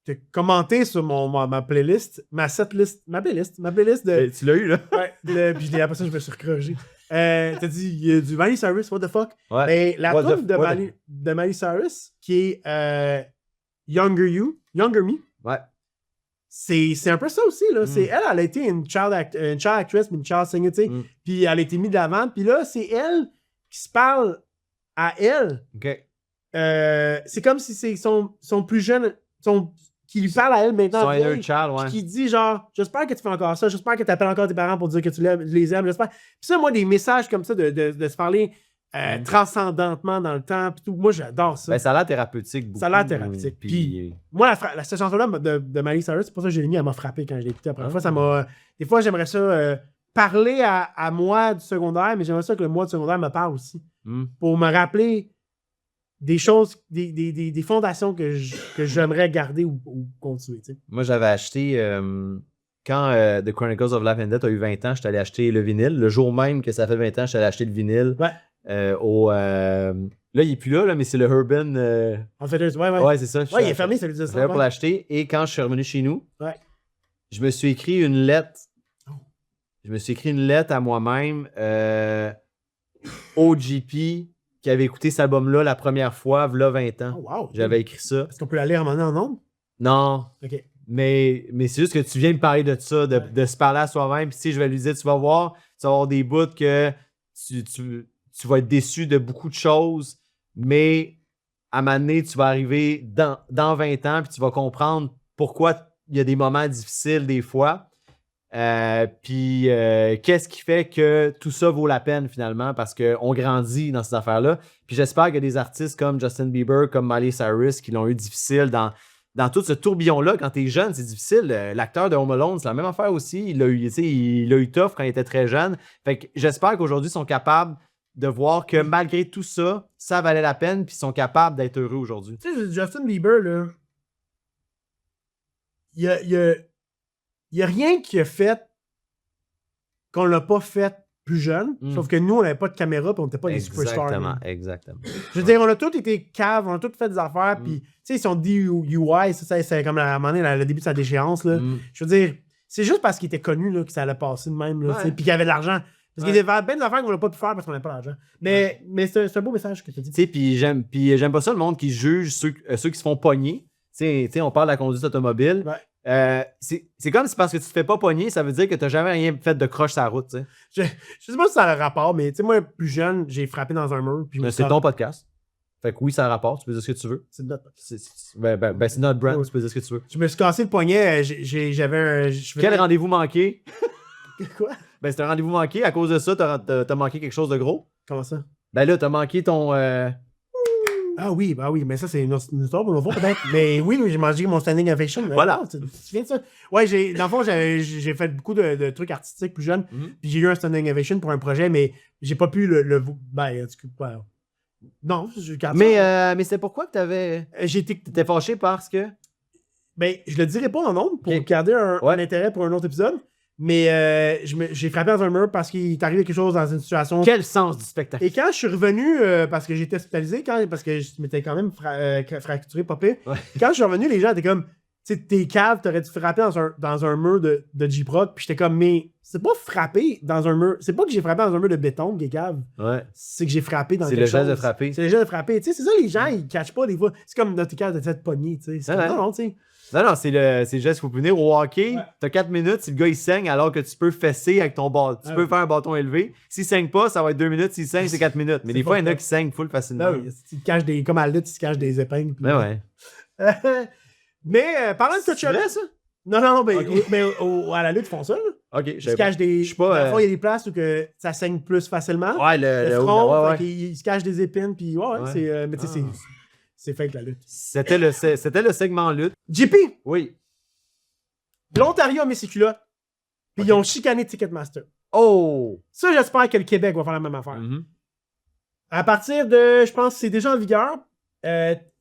t'as commenté sur ma playlist, ma playlist de. Tu l'as eu, là? Ouais, puis après ça, je me suis recroché. T'as dit, il y a du Miley Cyrus, what the fuck? Ouais. Mais la What the tune de what the- Miley Cyrus, qui est Younger Me, Ouais. c'est un peu ça aussi, là. Mm. Elle a été une child actress, mais une child singer, tu sais. Mm. Puis elle a été mise de l'avant. Puis là, c'est elle qui se parle à elle. OK. C'est comme si c'est son plus jeune, qui lui parle à elle maintenant. Son vieille, inner child, ouais. puis qui dit genre, j'espère que tu fais encore ça, j'espère que tu appelles encore tes parents pour dire que tu les aimes, j'espère. Puis ça, moi, des messages comme ça de se parler transcendantement dans le temps, puis tout, moi, j'adore ça. Ben, ça a l'air thérapeutique. Beaucoup, Ça a l'air thérapeutique. Puis, Moi, cette chanson-là de Miley Cyrus, c'est pour ça que je l'ai mis, elle m'a frappé quand je l'ai écoutée. Après, Ah. fois, ça m'a. Des fois, j'aimerais ça parler à moi du secondaire, mais j'aimerais ça que le moi du secondaire me parle aussi. Pour me rappeler des choses, des fondations que j'aimerais garder ou continuer. Tu sais. moi, j'avais acheté. Quand The Chronicles of Life and Death a eu 20 ans, j'étais allé acheter le vinyle. Le jour même que ça fait 20 ans, j'étais allé acheter le vinyle. Ouais. Là, il est plus là, mais c'est le Urban. En fait, ouais. Ouais, c'est ça. Ouais, il est fermé, ça lui dit J'étais ça. là pour Ouais. l'acheter. Et quand je suis revenu chez nous, Ouais. je me suis écrit une lettre. Oh. Je me suis écrit une lettre à moi-même au GP qui avait écouté cet album-là la première fois, v'là 20 ans. Oh, wow. J'avais écrit ça. Est-ce qu'on peut la lire à un moment donné en nombre? Non, OK. mais c'est juste que tu viens me parler de ça, de se parler à soi-même. Puis, tu sais, je vais lui dire, tu vas voir, tu vas avoir des bouts que tu vas être déçu de beaucoup de choses, mais à un moment donné, tu vas arriver dans 20 ans, puis tu vas comprendre pourquoi il y a des moments difficiles des fois. Puis, qu'est-ce qui fait que tout ça vaut la peine finalement, parce qu'on grandit dans ces affaires-là. Puis, j'espère qu'il y a des artistes comme Justin Bieber, comme Miley Cyrus, qui l'ont eu difficile dans tout ce tourbillon-là. Quand t'es jeune, c'est difficile. L'acteur de Home Alone, c'est la même affaire aussi. Il l'a eu tough quand il était très jeune. Fait que j'espère qu'aujourd'hui, ils sont capables de voir que malgré tout ça, ça valait la peine, puis ils sont capables d'être heureux aujourd'hui. Tu sais, Justin Bieber, là, il y a rien qui a fait qu'on l'a pas fait plus jeune. Mm. Sauf que nous, on n'avait pas de caméra, puis on n'était pas des superstars. là. Exactement. Je veux dire, on a tous été caves, on a tous fait des affaires, puis, tu sais, si on dit UI, ça c'est comme à un moment donné, le début de sa déchéance, là. Mm. Je veux dire, c'est juste parce qu'il était connu, là, que ça allait passer de même, là, Ouais. tu sais, puis qu'il y avait de l'argent. Parce qu'il y avait bien des affaires qu'on n'a pas pu faire parce qu'on n'avait pas d'argent. Mais c'est un beau message que tu dis. Tu sais, puis j'aime pas ça le monde qui juge ceux qui se font pogner. Tu sais, on parle de la conduite automobile. Ouais. C'est comme si parce que tu te fais pas pogner, ça veut dire que tu n'as jamais rien fait de croche sur la route. Tu sais. Je sais pas si ça a un rapport, mais tu sais, moi, plus jeune, j'ai frappé dans un mur. Puis je me Mais suis c'est ton podcast. Fait que oui, ça a rapport. Tu peux dire ce que tu veux. C'est notre- C'est notre brand. Ouais. Tu peux dire ce que tu veux. Je me suis cassé le poignet. J'avais un. Quel rendez-vous manqué? Quoi? Ben, c'est un rendez-vous manqué. À cause de ça, t'as manqué quelque chose de gros. Comment ça? Ben là, t'as manqué ton. Ah oui, mais ça, c'est une histoire pour nouveau, peut-être. Mais oui, j'ai mangé mon standing ovation. Voilà. Tu te souviens de ça? Ouais, dans le fond, j'ai fait beaucoup de trucs artistiques plus jeunes. Mhm. Puis j'ai eu un standing ovation pour un projet, mais j'ai pas pu ben, en tout cas, non, je garde ça. Mais c'est pourquoi que J'ai été. t'étais fâché parce que. Ben, je le dirai pas en nombre pour Ok. garder un Ouais. intérêt pour un autre épisode. Mais j'ai frappé dans un mur parce qu'il est arrivé quelque chose dans une situation. Quel sens du spectacle. Et quand je suis revenu, parce que j'étais hospitalisé, parce que je m'étais quand même fracturé, pas pire. Ouais. Quand je suis revenu, les gens étaient comme, tu sais, t'es cave, t'aurais dû frapper dans un mur de J-Proc. Puis j'étais comme, mais c'est pas frapper dans un mur. C'est pas que j'ai frappé dans un mur de béton qui est cave. Ouais. C'est que j'ai frappé dans C'est quelque le chose. geste de frapper. C'est le geste de frapper. Tu sais, c'est ça, les gens, ils catchent pas des fois. C'est comme dans tes caves de tête pognée, tu sais. C'est Ouais, comme, non, tu sais. Non, c'est le geste qu'il faut punir. Au hockey, Ouais. t'as 4 minutes, si le gars il saigne, alors que tu peux fesser avec ton bâton. Tu Ah peux oui. faire un bâton élevé. S'il saigne pas, ça va être 2 minutes. S'il saigne, c'est 4 minutes. Mais C'est des fois, il y en a pas qui saignent full facilement. Là, tu te caches des. Comme à la lutte, tu te caches des épingles. puis- Mais ouais. Mais parlant de C'est touch-up. vrai, ça? Non, mais, Ok. À la lutte, ils font ça, là. Ok, Ils se cachent des. Je suis pas, Dans le fond, il y a des places où que ça saigne plus facilement. Ouais, Le le front, ouais, fait qu'ils se cachent des épines, puis ouais, Ouais. c'est. Mais tu sais, Ah. c'est fake la lutte. C'était le segment lutte. JP, Oui. l'Ontario a mis ses culottes, puis ils ont chicané Ticketmaster. Oh! Ça, j'espère que le Québec va faire la même affaire. Mhm. À partir de, je pense que c'est déjà en vigueur,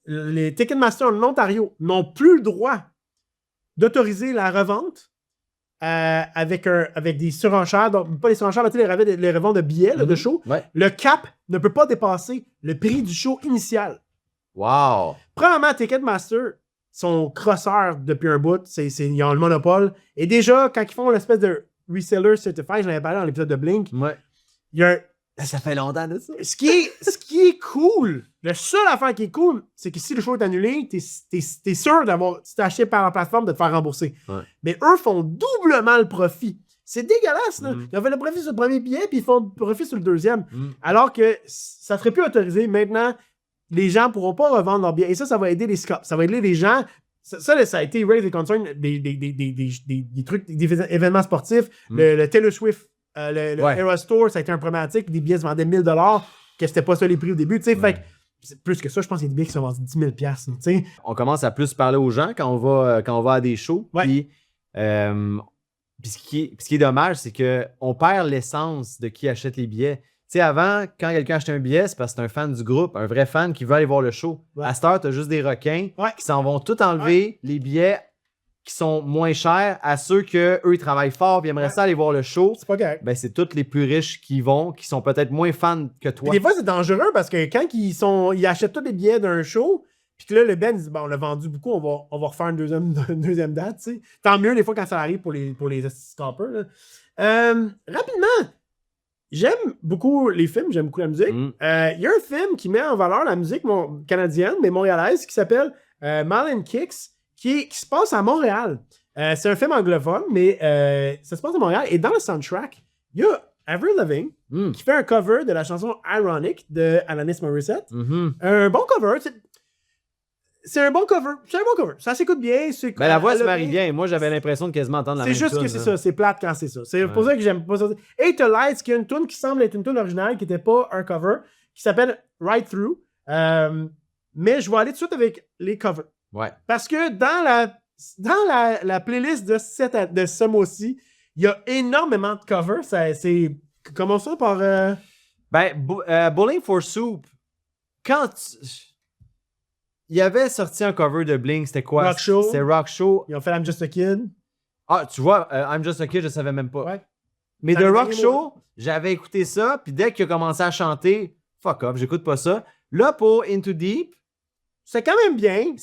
les Ticketmaster en Ontario n'ont plus le droit d'autoriser la revente avec des surenchères, donc pas les surenchères, mais les reventes de billets là, de Mhm. show. Ouais. Le cap ne peut pas dépasser le prix du show initial. Wow! Premièrement, Ticketmaster sont crosseurs depuis un bout. Ils ont le monopole. Et déjà, quand ils font l'espèce de reseller certified, j'en avais parlé dans l'épisode de Blink, Ouais. il y a un, Ça fait longtemps de ça. ce qui est cool, la seule affaire qui est cool, c'est que si le show est annulé, t'es sûr d'avoir, si t'as acheté par la plateforme, de te faire rembourser. Ouais. Mais eux font doublement le profit. C'est dégueulasse, là. Mhm. Ils ont fait le profit sur le premier billet, puis ils font le profit sur le deuxième. Mhm. Alors que ça serait plus autorisé. Maintenant, les gens pourront pas revendre leurs billets. Et ça va aider les scalps. Ça va aider les gens. Ça a été raise des concerns des trucs, des événements sportifs. Mhm. Le Taylor Swift, le Ouais. Eras Tour, ça a été un problématique. Des billets se vendaient 1000 $, que c'était pas ça les prix au début. Tu sais, fait que c'est plus que ça, je pense qu'il y a des billets qui sont vendus 10 000 $. Tu sais. On commence à plus parler aux gens quand on va à des shows. Ouais. Puis ce qui est dommage, c'est qu'on perd l'essence de qui achète les billets. Tu sais, avant, quand quelqu'un achetait un billet, c'est parce que c'est un fan du groupe, un vrai fan qui veut aller voir le show. Ouais. À cette heure, t'as juste des requins Ouais. qui s'en vont tout enlever les billets qui sont moins chers à ceux que eux ils travaillent fort et aimeraient ça aller voir le show. C'est pas correct. Ben, c'est tous les plus riches qui vont, qui sont peut-être moins fans que Puis toi. des fois, c'est dangereux parce que quand ils achètent tous les billets d'un show, puis que là, le band dit, bon, on l'a vendu beaucoup, on va refaire une deuxième date, tu sais. Tant mieux, des fois, quand ça arrive pour les scalpers, là. Rapidement, j'aime beaucoup les films, j'aime beaucoup la musique. Mm. Il y a un film qui met en valeur la musique canadienne, mais montréalaise, qui s'appelle Mal & Kicks, qui se passe à Montréal. C'est un film anglophone, mais ça se passe à Montréal. Et dans le soundtrack, il y a Avril Lavigne Mm. qui fait un cover de la chanson Ironic de Alanis Morissette. Mhm. Un bon cover. C'est un bon cover. C'est un bon cover. Ça s'écoute bien. Ben, la voix se elle a marie bien. Moi, j'avais l'impression de quasiment entendre la C'est même juste tune, que c'est là. ça. C'est plate quand c'est ça. C'est pour ça que j'aime pas ça. Et t'as Lights, qui a une tune qui semble être une tune originale, qui n'était pas un cover, qui s'appelle Right Through. Mais je vais aller tout de suite avec les covers. Ouais. Parce que dans la playlist de ce mois-ci, il y a énormément de covers. Commençons par... Ben, Bowling for Soup, quand il y avait sorti un cover de Blink, c'était quoi? Rock Show. C'est Rock Show. Ils ont fait I'm Just a Kid. Ah, tu vois, I'm Just a Kid, je savais même pas. Ouais. Mais Ça The avait Rock gagné Show, j'avais écouté ça, puis dès qu'il a commencé à chanter, fuck off, j'écoute pas ça. Là, pour Into Deep, C'est quand même bien.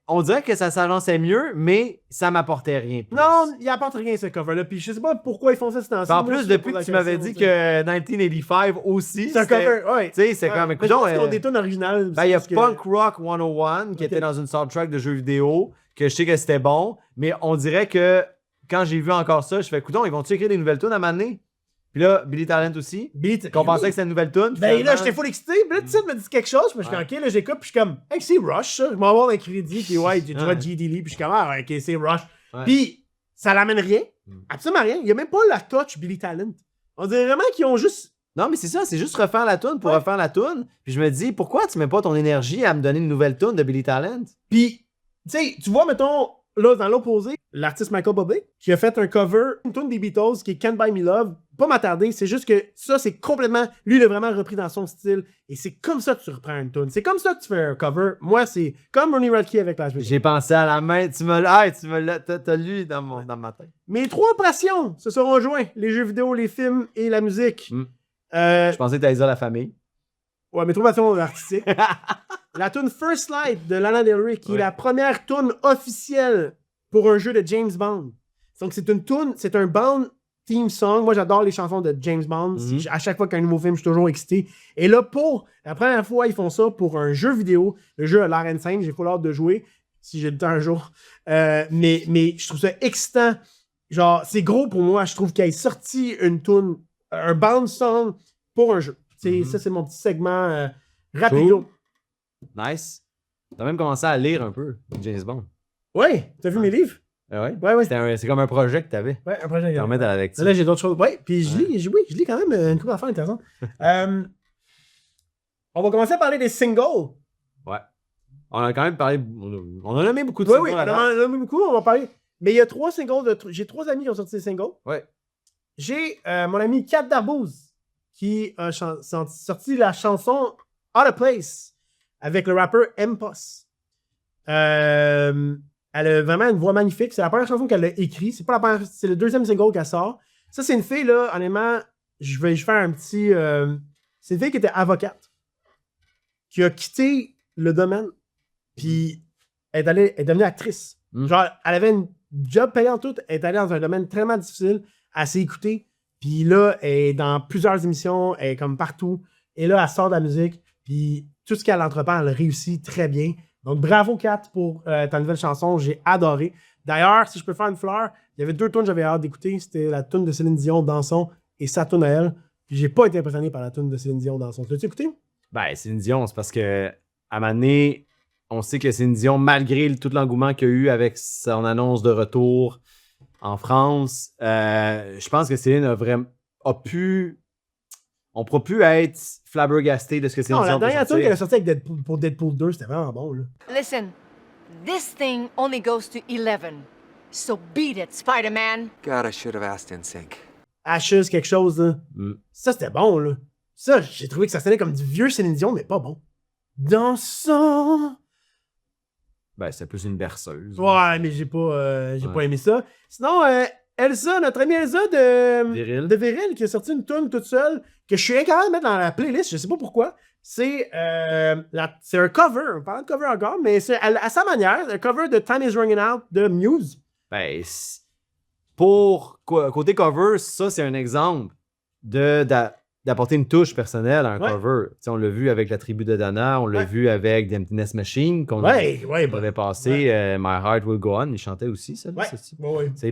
on dirait que ça s'agençait mieux, mais ça m'apportait rien. plus. Non, il apporte rien ce cover-là. Puis je sais pas pourquoi ils font ça ce temps-ci. En Moi, plus, je depuis pose que tu la m'avais question, dit tu sais. que 1985 aussi, C'est un c'était- cover, ouais. Tu sais, c'est comme, Mais écoute, je pense qu'ils ont des tunes originales. ben, il y a parce que- Punk Rock 101 qui Ok. était dans une soundtrack de jeux vidéo, que je sais que c'était bon, mais on dirait que quand j'ai vu encore ça, je fais, coudonc, ils vont-tu écrire des nouvelles tunes à un moment donné? Puis là, Billy Talent aussi, Beat. qu'on pensait que c'était une nouvelle tune. puis Ben là, finalement- j'étais full excité. Puis là, tu sais, me dit quelque chose. Puis je suis Ouais. comme, ok, là, j'écoute. Puis je suis comme, hey, c'est Rush, ça. Je m'en vais voir un crédit. Puis ouais, j'ai joué Ouais. G.D. Lee. Puis je suis comme, ah, ok, c'est Rush. Ouais. Puis ça l'amène rien. Mm. Absolument rien. Il n'y a même pas la touch Billy Talent. On dirait vraiment qu'ils ont juste. Non, mais c'est ça, c'est juste refaire la tune pour Ouais. refaire la tune. Puis je me dis, pourquoi tu mets pas ton énergie à me donner une nouvelle tune de Billy Talent? Puis, tu sais, tu vois, mettons, là, dans l'opposé, l'artiste Michael Bublé, qui a fait un cover, une tune des Beatles, qui est Can't Buy Me Love. Pas m'attarder, c'est juste que ça, c'est complètement... Lui, il a vraiment repris dans son style. Et c'est comme ça que tu reprends une tune. C'est comme ça que tu fais un cover. Moi, c'est comme Ronnie Radke avec Last Week. J'ai pensé à la main. Tu me l'as. T'as lu dans ma tête. Mes 3 passions se seront joints. Les jeux vidéo, les films et la musique. Je pensais que t'allais dire la famille. Ouais, mes 3 passions artistiques. La tune First Light de Lana Del Rey, qui est la première tune officielle pour un jeu de James Bond. Donc, c'est une tune, c'est un Bond theme song. Moi, j'adore les chansons de James Bond. À chaque fois qu'il y a un nouveau film, je suis toujours excité. Et là, pour la première fois, ils font ça pour un jeu vidéo. Le jeu a l'air insane. J'ai pas l'ordre de jouer, si j'ai le temps un jour. Mais je trouve ça excitant. Genre, c'est gros pour moi. Je trouve qu'il ait sorti une tune, un Bond song pour un jeu. Ça, c'est mon petit segment rapido. Cool. Nice. T'as même commencé à lire un peu, James Bond. Ouais, t'as vu mes livres? Ouais. Ouais. C'est comme un projet que t'avais. Ouais, un projet. Tu remettre à la lecture. Là, j'ai d'autres choses. Ouais, puis je lis quand même une couple d'affaires intéressantes. On va commencer à parler des singles. Ouais. On a quand même parlé. On a nommé beaucoup de Oui, singles. on en a nommé beaucoup, on va parler. Mais il y a 3 singles. J'ai 3 amis qui ont sorti des singles. Ouais. J'ai mon ami Kat Darbouze qui a sorti la chanson Out of Place avec le rappeur M-Poss. Elle a vraiment une voix magnifique. C'est la première chanson qu'elle a écrite. C'est le 2e single qu'elle sort. Ça, c'est une fille, là, honnêtement, je vais faire un petit... c'est une fille qui était avocate, qui a quitté le domaine, puis elle est devenue actrice. Genre, elle avait une job payante toute, elle est allée dans un domaine tellement difficile, elle s'est écoutée, puis là, elle est dans plusieurs émissions, elle est comme partout, et là, elle sort de la musique, puis tout ce qu'elle entreprend, elle réussit très bien. Donc, bravo, Kat, pour ta nouvelle chanson. J'ai adoré. D'ailleurs, si je peux faire une fleur, il y avait 2 tunes que j'avais hâte d'écouter. C'était la tune de Céline Dion, Dansons, et sa tune à elle. Puis, j'ai pas été impressionné par la tune de Céline Dion, Dansons. L'as-tu écouté? Ben, Céline Dion, c'est parce que, à un moment donné, on sait que Céline Dion, malgré tout l'engouement qu'il y a eu avec son annonce de retour en France, je pense que Céline a pu... On ne pourra plus être flabbergasté de ce que Céline Dion Non, la peut dernière tune sortir. qu'elle a sortie avec pour Deadpool 2, c'était vraiment bon, là. Listen, this thing only goes to 11. So beat it, Spider-Man. God, I should have asked NSYNC. Ashes, quelque chose, là. Ça, c'était bon, là. Ça, j'ai trouvé que ça sonnait comme du vieux Céline Dion, mais pas bon. Dansons. Ben, c'est plus une berceuse. Ouais, mais j'ai pas aimé ça. Sinon, Elsa, notre amie Elsa de Viril, qui a sorti une tune toute seule, que je suis incapable de mettre dans la playlist, je sais pas pourquoi. C'est un cover, on parle de cover encore, mais c'est à sa manière, un cover de Time is Running Out de Muse. Ben, pour côté cover, ça, c'est un exemple d'apporter une touche personnelle à un cover. T'sais, on l'a vu avec la tribu de Dana, on l'a vu avec The Emptiness Machine, qu'on avait passé, My Heart Will Go On, il chantait aussi, ça.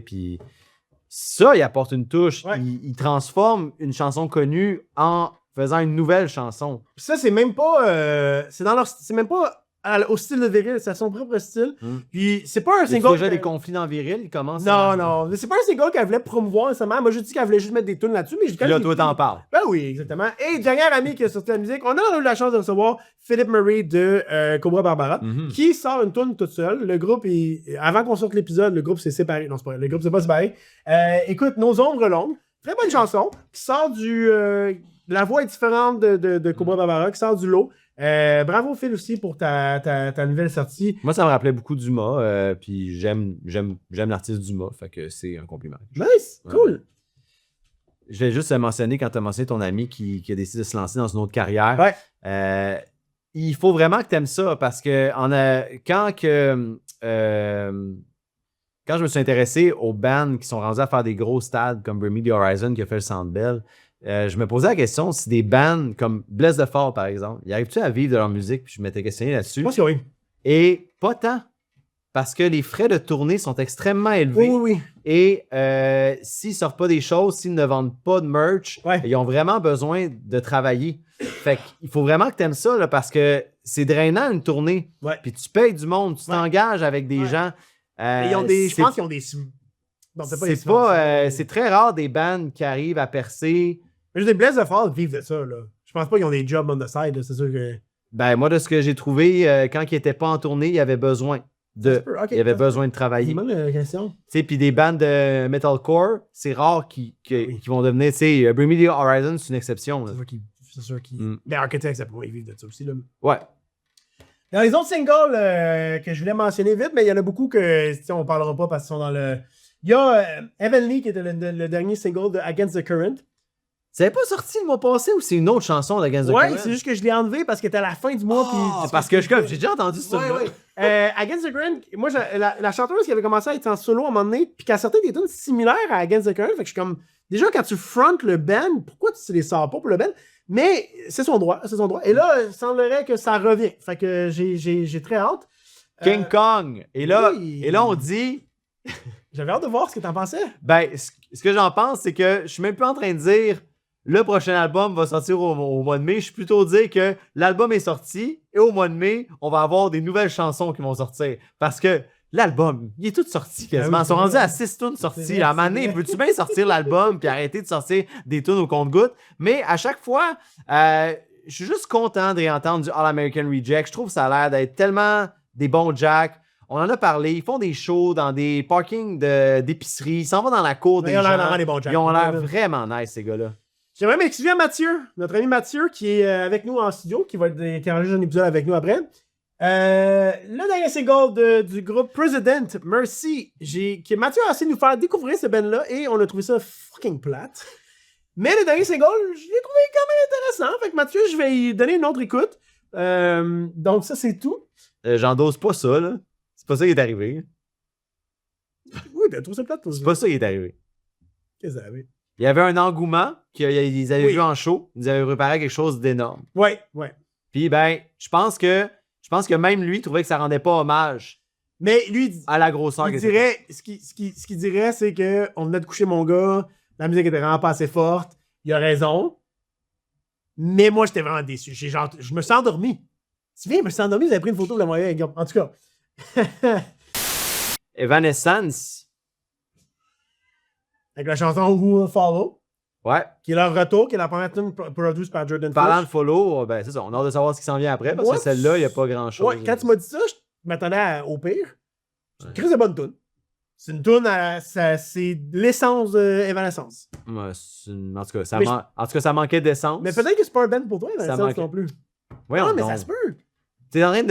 Puis ça, il apporte une touche. Il transforme une chanson connue en faisant une nouvelle chanson. Puis ça, c'est même pas... c'est même pas au style de Viril, c'est à son propre style. Puis c'est pas un single... déjà des conflits dans Viril, il commence... Non, c'est pas un single qu'elle voulait promouvoir nécessairement. Moi, je dis qu'elle voulait juste mettre des tunes là-dessus, mais Puis là, toi, t'en parles. Ben oui, exactement. Et dernière amie qui a sorti la musique, on a eu la chance de recevoir Philip Murray de Cobra Barbara, qui sort une tune toute seule. Le groupe, avant qu'on sorte l'épisode, le groupe s'est séparé. Non, c'est pas vrai, le groupe s'est pas séparé. Écoute, Nos ombres longues, très bonne chanson, qui sort du... la voix est différente de Cobra Barbara, qui sort du lot. Bravo Phil aussi pour ta nouvelle sortie. Moi, ça me rappelait beaucoup Dumas, puis j'aime l'artiste Dumas, fait que c'est un compliment. Nice, cool. Je vais juste mentionner, quand tu as mentionné ton ami qui a décidé de se lancer dans une autre carrière, il faut vraiment que tu aimes ça, parce que quand je me suis intéressé aux bands qui sont rendus à faire des gros stades comme Bring Me the Horizon qui a fait le Centre Bell, je me posais la question si des bands comme Bless the Fall, par exemple, y arrivent-tu à vivre de leur musique? Puis je m'étais questionné là-dessus. Je pense que oui. Et pas tant. Parce que les frais de tournée sont extrêmement élevés. Oui. Et s'ils ne sortent pas des choses, s'ils ne vendent pas de merch, ils ont vraiment besoin de travailler. Fait qu'il faut vraiment que tu aimes ça, là, parce que c'est drainant une tournée. Puis tu payes du monde, tu t'engages avec des gens. Je pense qu'ils ont des... Non, c'est très rare des bands qui arrivent à percer. Mais je dis, Bless the Fall vivent de ça, là. Je pense pas qu'ils ont des jobs on the side, là. C'est sûr que... Ben, moi, de ce que j'ai trouvé, quand ils n'étaient pas en tournée, il y avait besoin de. peut, ok, Il avait ça se besoin de travailler. Dis-moi la question. Tu sais, puis des bandes de metalcore, c'est rare qui vont devenir, tu sais, Bring Me the Horizon, c'est une exception. Là. C'est sûr qu'il. Mm. Mais Architects, ça pourrait vivre de ça aussi. Là. Ouais. Dans les autres singles que je voulais mentionner vite, mais il y en a beaucoup que on ne parlera pas parce qu'ils sont dans le. Il y a Heavenly qui était le dernier single de Against the Current. Ça n'avait pas sorti le mois passé ou c'est une autre chanson d'Against the Current? Ouais, c'est juste que je l'ai enlevé parce qu'elle était à la fin du mois. C'est parce que j'ai déjà entendu ce Ouais, truc-là. ouais. Against the Current, moi, la chanteuse qui avait commencé à être en solo à un moment donné, puis qu'elle sortait des tunes similaires à Against the Current, fait que je suis comme. Déjà, quand tu frontes le band, pourquoi tu les sors pas pour le band? Mais c'est son droit, c'est son droit. Et là, il semblerait que ça revient. Fait que j'ai très hâte. King Kong. Et là, oui. et là, on dit. J'avais hâte de voir ce que t'en pensais. Ben, ce que j'en pense, c'est que je suis même plus en train de dire le prochain album va sortir au mois de mai. Je suis plutôt dire que l'album est sorti et au mois de mai, on va avoir des nouvelles chansons qui vont sortir. Parce que l'album, il est tout sorti quasiment. Ah oui, Ils sont c'est rendus vrai. à 6 tunes sorties. C'est vrai, À un c'est moment donné, vrai. veux-tu bien sortir l'album puis arrêter de sortir des tunes au compte-gouttes? Mais à chaque fois, je suis juste content de réentendre du All American Reject. Je trouve que ça a l'air d'être tellement des bons jacks. On en a parlé. Ils font des shows dans des parkings d'épicerie. Ils s'en vont dans la cour des Ils ont l'air gens. vraiment des bons jacks. Ils ont l'air vraiment nice, ces gars-là. J'aimerais m'excuser à Mathieu, notre ami Mathieu, qui est avec nous en studio, qui va être enregistré un épisode avec nous après. Le dernier single du groupe President, Mercy, que Mathieu a essayé de nous faire découvrir ce band-là et on a trouvé ça fucking plate. Mais le dernier single, je l'ai trouvé quand même intéressant. Fait que Mathieu, je vais y donner une autre écoute. Donc ça, c'est tout. J'endose pas ça, là. C'est pas ça qui est arrivé. Oui, t'as trouvé ça plate, toi. C'est pas ça qui est arrivé. Qu'est-ce que ça avait? Il y avait un engouement qu'ils avaient Oui. vu en show. Ils avaient préparé quelque chose d'énorme. Ouais. Puis, ben, je pense que même lui trouvait que ça rendait pas hommage Mais lui, à la grosseur il que dirait, ce qu'il dirait, c'est qu'on venait de coucher mon gars, la musique était vraiment pas assez forte, il a raison. Mais moi, j'étais vraiment déçu. Je me suis endormi. Tu viens, je me suis endormi, vous avez pris une photo de la moyenne. En tout cas. Evanescence. Avec la chanson Who Will Follow, Ouais. qui est leur retour, qui est la première tune produite par Jordan Parlant de Fish. follow, ben c'est ça. On a hâte de savoir ce qui s'en vient après parce Moi, que celle-là, il n'y a pas grand-chose. Ouais, quand tu m'as dit ça, je m'attendais au pire. C'est une crise de bonne tune. C'est une tune c'est l'essence de Evanescence. Ouais, en tout cas, Mais ça manquait d'essence. Mais peut-être que c'est pas un band pour toi, Evanescence manque- non plus. Voyons Non, mais donc. ça se peut. T'es en train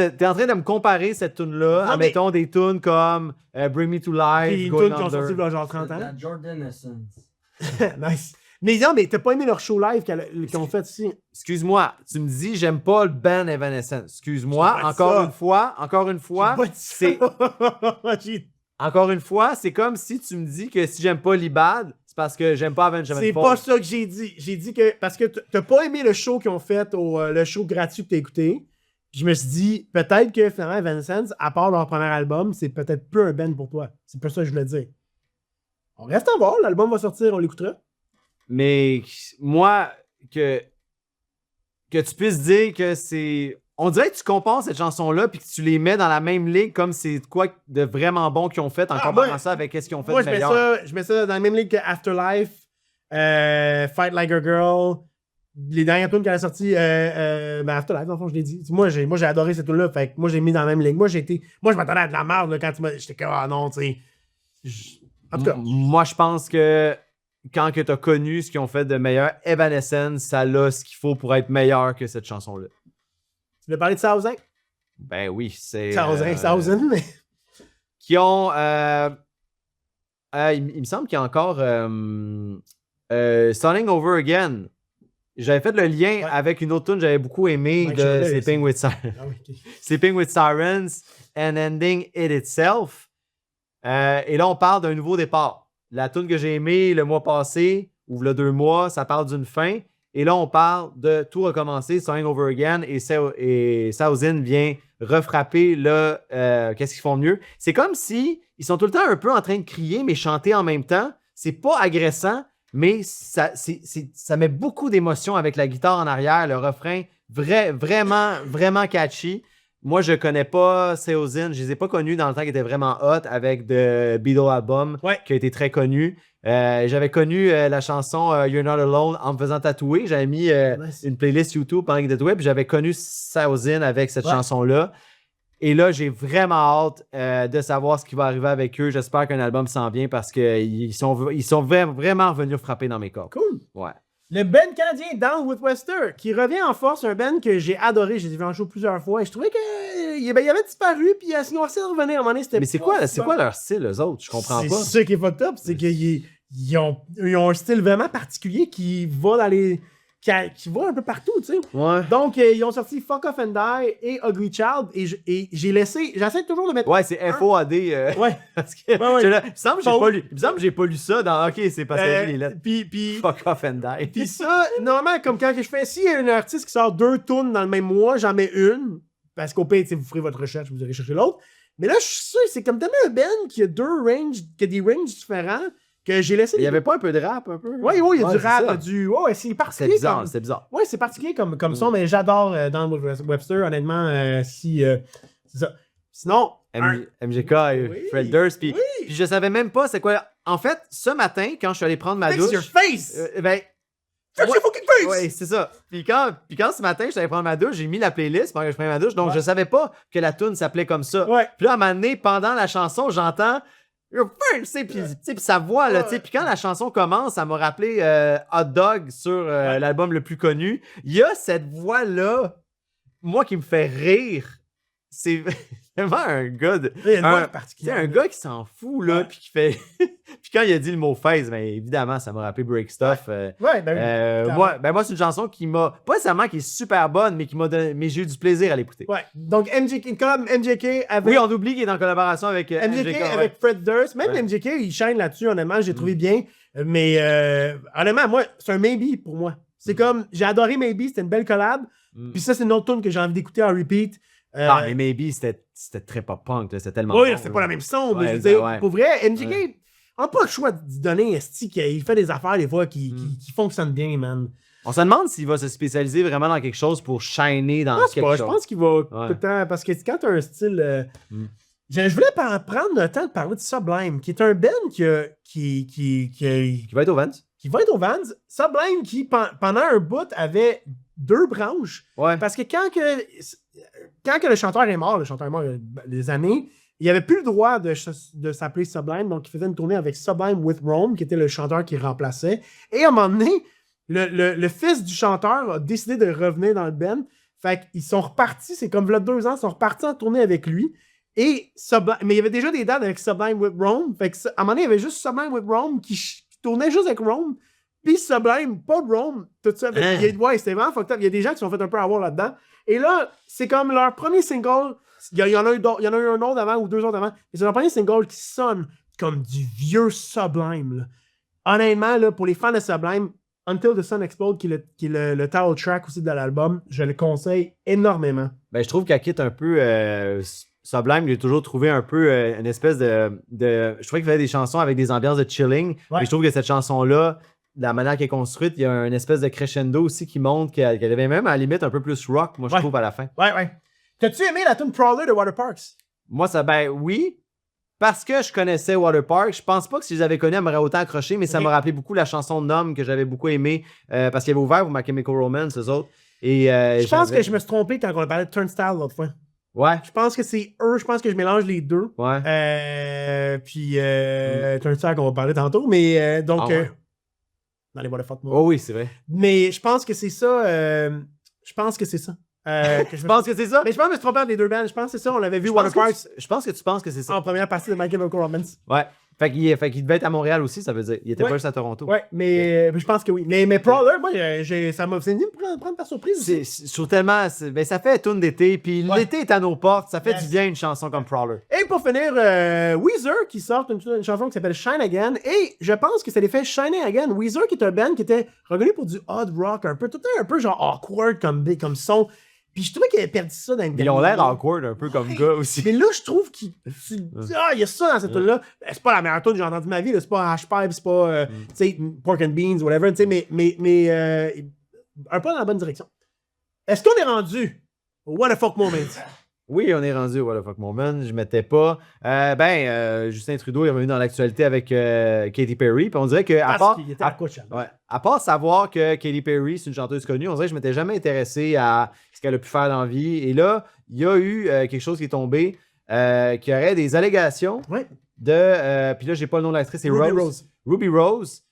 de me comparer cette tune-là Non, à, mais- mettons, des tunes comme Bring Me to Life, Puis une Going tune qui ont sorti Under. il y a genre 30 ans. La Jordan Essence. Nice. Mais non, mais t'as pas aimé leur show live qu'ils ont fait ici. Excuse-moi, tu me dis j'aime pas le band Evanescence. Excuse-moi, J'ai pas dit encore ça. une fois, C'est. encore une fois, c'est comme si tu me dis que si j'aime pas Libad, c'est parce que j'aime pas Avenged C'est pas ça que j'ai dit. J'ai dit que. Parce que t'as pas aimé le show qu'ils ont fait, le show gratuit que t'as écouté. Je me suis dit, peut-être que finalement, Evanescence, à part leur premier album, c'est peut-être plus un band pour toi. C'est pas ça que je voulais dire. On reste à voir, l'album va sortir, on l'écoutera. Mais moi, que tu puisses dire que c'est. On dirait que tu compares cette chanson-là puis que tu les mets dans la même ligue comme c'est quoi de vraiment bon qu'ils ont fait en comparant moi- ça avec ce qu'ils ont fait Moi, de meilleur. je mets ça dans la même ligue que Afterlife, Fight Like a Girl, les dernières tunes qu'elle a sorties, ben Afterlife, dans le fond, je l'ai dit. Moi, j'ai adoré cette tune-là, fait que moi, j'ai mis dans la même ligue. Moi, je m'attendais à de la merde là, quand tu m'as. J'étais comme, ah non, tu sais. En tout cas, Moi, je pense que quand tu as connu ce qu'ils ont fait de meilleur, Evanescence, ça a ce qu'il faut pour être meilleur que cette chanson-là. tu voulais parler de Thousand? Ben oui, c'est. Thousand, mais. Qui ont. Il me semble qu'il y a encore Starting Over Again. J'avais fait le lien avec une autre tune que j'avais beaucoup aimé Mike de Shirley, Sleeping with Sirens. Ah oui, ok. Sleeping with Sirens and Ending It Itself. Et là, on parle d'un nouveau départ. La tune que j'ai aimée le mois passé, ou le 2 mois, ça parle d'une fin. Et là, on parle de tout recommencer, Starting Over Again, et Thousand vient refrapper là, qu'est-ce qu'ils font mieux. C'est comme si ils sont tout le temps un peu en train de crier, mais chanter en même temps. C'est pas agressant, mais ça met beaucoup d'émotion avec la guitare en arrière, le refrain vraiment, vraiment catchy. Moi, je connais pas Thousand, je les ai pas connus dans le temps qui était vraiment hot avec The Beatles Album, qui a été très connu. J'avais connu la chanson You're Not Alone en me faisant tatouer. J'avais mis une playlist YouTube pendant qu'il était tatoué, puis j'avais connu Thousand avec cette chanson-là. Et là, j'ai vraiment hâte de savoir ce qui va arriver avec eux. J'espère qu'un album s'en vient parce qu'ils sont vraiment venus frapper dans mes cordes. Cool. Ouais. Le band canadien Down with Wester, qui revient en force, un band que j'ai adoré, j'ai vu en show plusieurs fois, et je trouvais qu'il avait disparu, puis ils ont essayé de revenir à un moment donné. Mais c'est quoi leur style, eux autres? Je comprends pas. C'est ça qui est fucked up, c'est qu'ils ont un style vraiment particulier qui va dans les... qui va un peu partout, tu sais. Ouais. Donc, ils ont sorti Fuck Off and Die et Ugly Child, et j'essaie toujours de mettre... Ouais, c'est FOAD. Ouais. Parce que, Ouais. il me semble que j'ai pas lu ça dans... Ok, c'est parce que j'ai les lettres. Puis Fuck off and die. Puis ça, normalement, comme quand je fais, s'il y a un artiste qui sort 2 tunes dans le même mois, j'en mets une. Parce qu'au pire, vous ferez votre recherche, vous irez chercher l'autre. Mais là, je suis sûr, c'est comme tellement un band qui a des ranges différents que j'ai laissé. Il y avait pas un peu de rap, un peu? Oui, il y a du rap, il y a ça. du. Ouais, c'est particulier. C'est bizarre, c'est bizarre. Ouais, c'est particulier comme son, mais j'adore Down with Webster, honnêtement, c'est ça. Sinon. MGK et Oui, Fred Durst. Puis oui. je savais même pas c'est quoi. En fait, ce matin, quand je suis allé prendre ma Fix douche. your face! Ben. Fix your fucking face! Ouais, c'est ça. Puis quand ce matin, je suis allé prendre ma douche, j'ai mis la playlist pendant que je prenais ma douche. Donc, je savais pas que la tune s'appelait comme ça. Ouais. Puis là, à un moment donné, pendant la chanson, j'entends. Tu sais, puis sa voix, là, tu sais. Puis quand la chanson commence, ça m'a rappelé Hot Dog sur l'album le plus connu. Il y a cette voix-là, moi, qui me fait rire. C'est vraiment un gars de. Il y a une voix particulière. C'est un gars qui s'en fout, là, puis qui fait. Puis quand il a dit le mot face, ben évidemment, ça m'a rappelé Break Stuff. Ouais, ben oui. Moi, c'est une chanson qui m'a. Pas nécessairement qui est super bonne, mais qui m'a donné. Mais j'ai eu du plaisir à l'écouter. Ouais. Donc, MJK avec. Oui, on oublie qu'il est en collaboration avec MJK avec Fred Durst. Même MJK, il shine là-dessus, honnêtement, j'ai trouvé bien. Mais honnêtement, moi, c'est un maybe pour moi. C'est comme, j'ai adoré Maybe, c'était une belle collab. Puis ça, c'est une autre tune que j'ai envie d'écouter en repeat. mais Maybe, c'était très pop-punk, c'était tellement. Oui, bon, c'était pas la même son, mais Ouais, je veux dire, ouais. pour vrai, MJK, on n'a pas le choix de donner esti qu'il fait des affaires des fois qui fonctionnent bien, man. On se demande s'il va se spécialiser vraiment dans quelque chose pour shiner dans quelque chose. Je pense qu'il va tout le temps, parce que quand tu as un style... Je voulais prendre le temps de parler de Sublime, qui est un band qui va être au Vans. Qui va être au Vans. Sublime qui, pendant un bout, avait 2 branches. Ouais. Parce que quand le chanteur est mort il y a des années, il n'avait plus le droit de s'appeler Sublime, donc il faisait une tournée avec Sublime with Rome, qui était le chanteur qui remplaçait. Et à un moment donné, le fils du chanteur a décidé de revenir dans le band. Fait qu'ils sont repartis, c'est comme là 2 ans, ils sont repartis en tournée avec lui. Et mais il y avait déjà des dates avec Sublime with Rome. Fait que, à un moment donné, il y avait juste Sublime with Rome qui tournait juste avec Rome. Puis Sublime, pas de Rome. Tout ça. Ouais, c'était vraiment fucked up. Il y a des gens qui se sont fait un peu avoir là-dedans. Et là, c'est comme leur premier single. Il y en a eu un autre avant ou 2 autres avant. Et c'est leur premier single qui sonne comme du vieux Sublime. Là. Honnêtement, là, pour les fans de Sublime, Until the Sun Explode, qui est le title track aussi de l'album, je le conseille énormément. Ben, je trouve qu'elle quitte un peu Sublime. J'ai toujours trouvé un peu une espèce de. Je trouvais qu'il faisait des chansons avec des ambiances de chilling. Ouais. Mais je trouve que cette chanson-là, la manière qu'elle est construite, il y a une espèce de crescendo aussi qui montre qu'elle avait même à la limite un peu plus rock, moi, je trouve, à la fin. Ouais. T'as-tu aimé la tune Prowler de Waterparks? Moi, oui. Parce que je connaissais Waterpark, je pense pas que si je les avais connus, elle m'aurait autant accroché, mais ça m'a rappelé beaucoup la chanson Numb que j'avais beaucoup aimé parce qu'il avait ouvert pour My Chemical Romance, eux autres. Et, je pense que je me suis trompé quand on a parlé de Turnstile l'autre fois. Ouais. Je pense que c'est eux, je pense que je mélange les deux. Ouais. Puis Turnstile qu'on va parler tantôt, mais donc... ouais. Dans les Waterfuck. Oh oui, c'est vrai. Mais je pense que c'est ça. Je pense que c'est ça. Je pense que c'est ça. Mais je pense que je me suis trompé entre les 2 bands. Je pense que c'est ça. On l'avait vu Je pense Waterparks je pense que tu penses que c'est ça. en première partie de My Chemical Romance. Ouais. Fait qu'il devait être à Montréal aussi, ça veut dire. Il était pas juste à Toronto. Ouais, mais je pense que oui. Mais Prowler, moi, ça m'a venu me prendre par surprise aussi. Je trouve tellement. Ben, ça fait tune d'été, puis l'été est à nos portes. Ça fait Yes. du bien une chanson comme Prowler. Et pour finir, Weezer qui sort une chanson qui s'appelle Shine Again. Et je pense que ça les fait Shine Again. Weezer qui est un band qui était reconnu pour du odd rock, tout un peu genre awkward comme son. Puis je trouvais qu'il avait perdu ça dans une Ils ont l'air awkward un peu comme gars aussi. Mais là, je trouve qu'il il y a ça dans cette tune-là. C'est pas la meilleure tune que j'ai entendue de ma vie. Là. C'est pas Hashpipe, c'est pas tu sais, Pork and Beans, whatever. Tu sais, mais un pas dans la bonne direction. Est-ce qu'on est rendu au What the Fuck Moment? Oui, on est rendu au What the fuck moment. Je mettais pas. Justin Trudeau est revenu dans l'actualité avec Katy Perry. Puis on dirait que, Parce qu'il était à Coachella. ouais, à part savoir que Katy Perry, c'est une chanteuse connue, on dirait que je m'étais jamais intéressé à ce qu'elle a pu faire dans la vie. Et là, il y a eu quelque chose qui est tombé, qui aurait des allégations Ouais. de. Puis là, j'ai pas le nom de l'actrice, c'est Rose. Ruby Rose.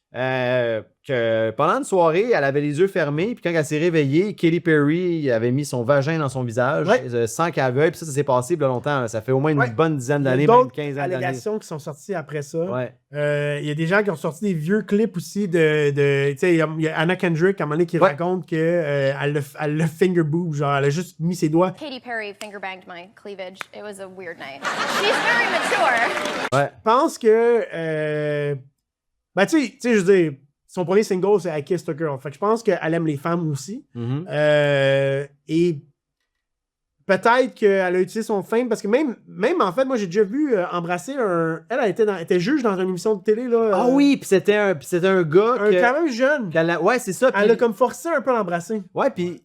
Que pendant une soirée, elle avait les yeux fermés, puis quand elle s'est réveillée, Katy Perry avait mis son vagin dans son visage sans qu'elle veuille, puis ça s'est passé il y a longtemps. Ça fait au moins une bonne dizaine d'années, même 15 ans d'années. Allégations qui sont sorties après ça. Ouais. Il y a des gens qui ont sorti des vieux clips aussi de tu sais, il y a Anna Kendrick à un moment donné qui raconte que elle le finger boob, genre elle a juste mis ses doigts. Katy Perry finger banged my cleavage. It was a weird night. She's very mature. Je pense que ben, tu sais, je veux dire, son premier single, c'est I Kissed a Girl. Fait que je pense qu'elle aime les femmes aussi. Et peut-être qu'elle a utilisé son fame, parce que même en fait, moi, j'ai déjà vu embrasser un... Elle était juge dans une émission de télé, là. Ah oui, puis c'était un gars quand même jeune. Ouais, c'est ça. Elle a comme forcé un peu à l'embrasser. Ouais, puis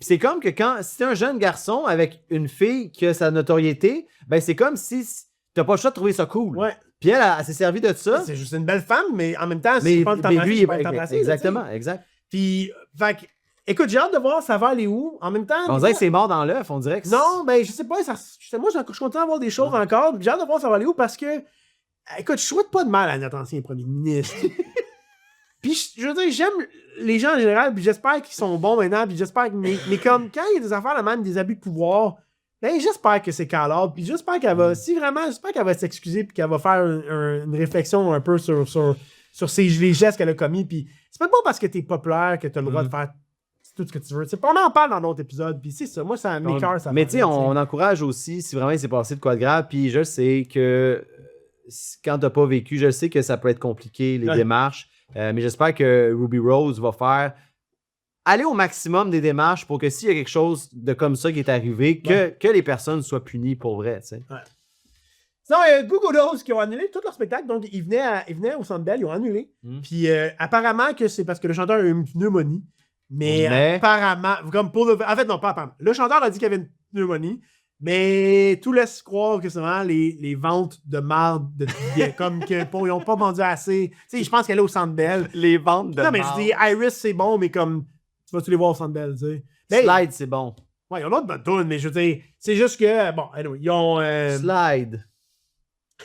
c'est comme que si t'es un jeune garçon avec une fille qui a sa notoriété, ben c'est comme si t'as pas le choix de trouver ça cool. Ouais. Puis elle s'est servi de ça. C'est juste une belle femme, mais en même temps, c'est pas le temps d'embrasser. Exactement, exact. Puis, fait que, écoute, j'ai hâte de voir ça va aller où. En même temps... On dirait que c'est mort dans l'œuf, on dirait que non, ben je sais pas, moi je continue à voir des choses encore, j'ai hâte de voir ça va aller où parce que, écoute, je souhaite pas de mal à notre ancien premier ministre. Puis je veux dire, j'aime les gens en général, puis j'espère qu'ils sont bons maintenant, puis j'espère que... Mais comme, quand il y a des affaires, même des abus de pouvoir, ben j'espère que c'est call-out, puis j'espère qu'elle va, j'espère qu'elle va s'excuser, puis qu'elle va faire une réflexion un peu sur les gestes qu'elle a commis, puis c'est pas parce que t'es populaire que t'as le droit de faire tout ce que tu veux. On en parle dans d'autres épisodes, puis c'est ça. Moi, ça m'écoeure. Mais tu sais, on encourage aussi, si vraiment il s'est passé de quoi de grave, puis je sais que quand t'as pas vécu, je sais que ça peut être compliqué, les démarches, mais j'espère que Ruby Rose va aller au maximum des démarches pour que s'il y a quelque chose de comme ça qui est arrivé, que les personnes soient punies pour vrai, tu sais. Ouais. Sinon, il y a beaucoup d'autres qui ont annulé tout leur spectacle. Donc, ils venaient au Centre Bell, ils ont annulé. Puis, apparemment que c'est parce que le chanteur a eu une pneumonie. Mais apparemment, comme pour en fait, non, pas apparemment. Le chanteur a dit qu'il y avait une pneumonie, mais tout laisse croire que c'est vraiment les ventes de marde de billets, comme qu'ils n'ont pas vendu assez. Tu sais, je pense qu'elle est au Centre Bell. Les ventes de non, mais je dis, Iris, c'est bon, mais comme, tu vas-tu les voir au Centre Bell, tu sais. Slide, c'est bon. Ouais, ils ont d'autres bonnes tunes, mais je veux dire, c'est juste que, bon, anyway, ils ont... Slide.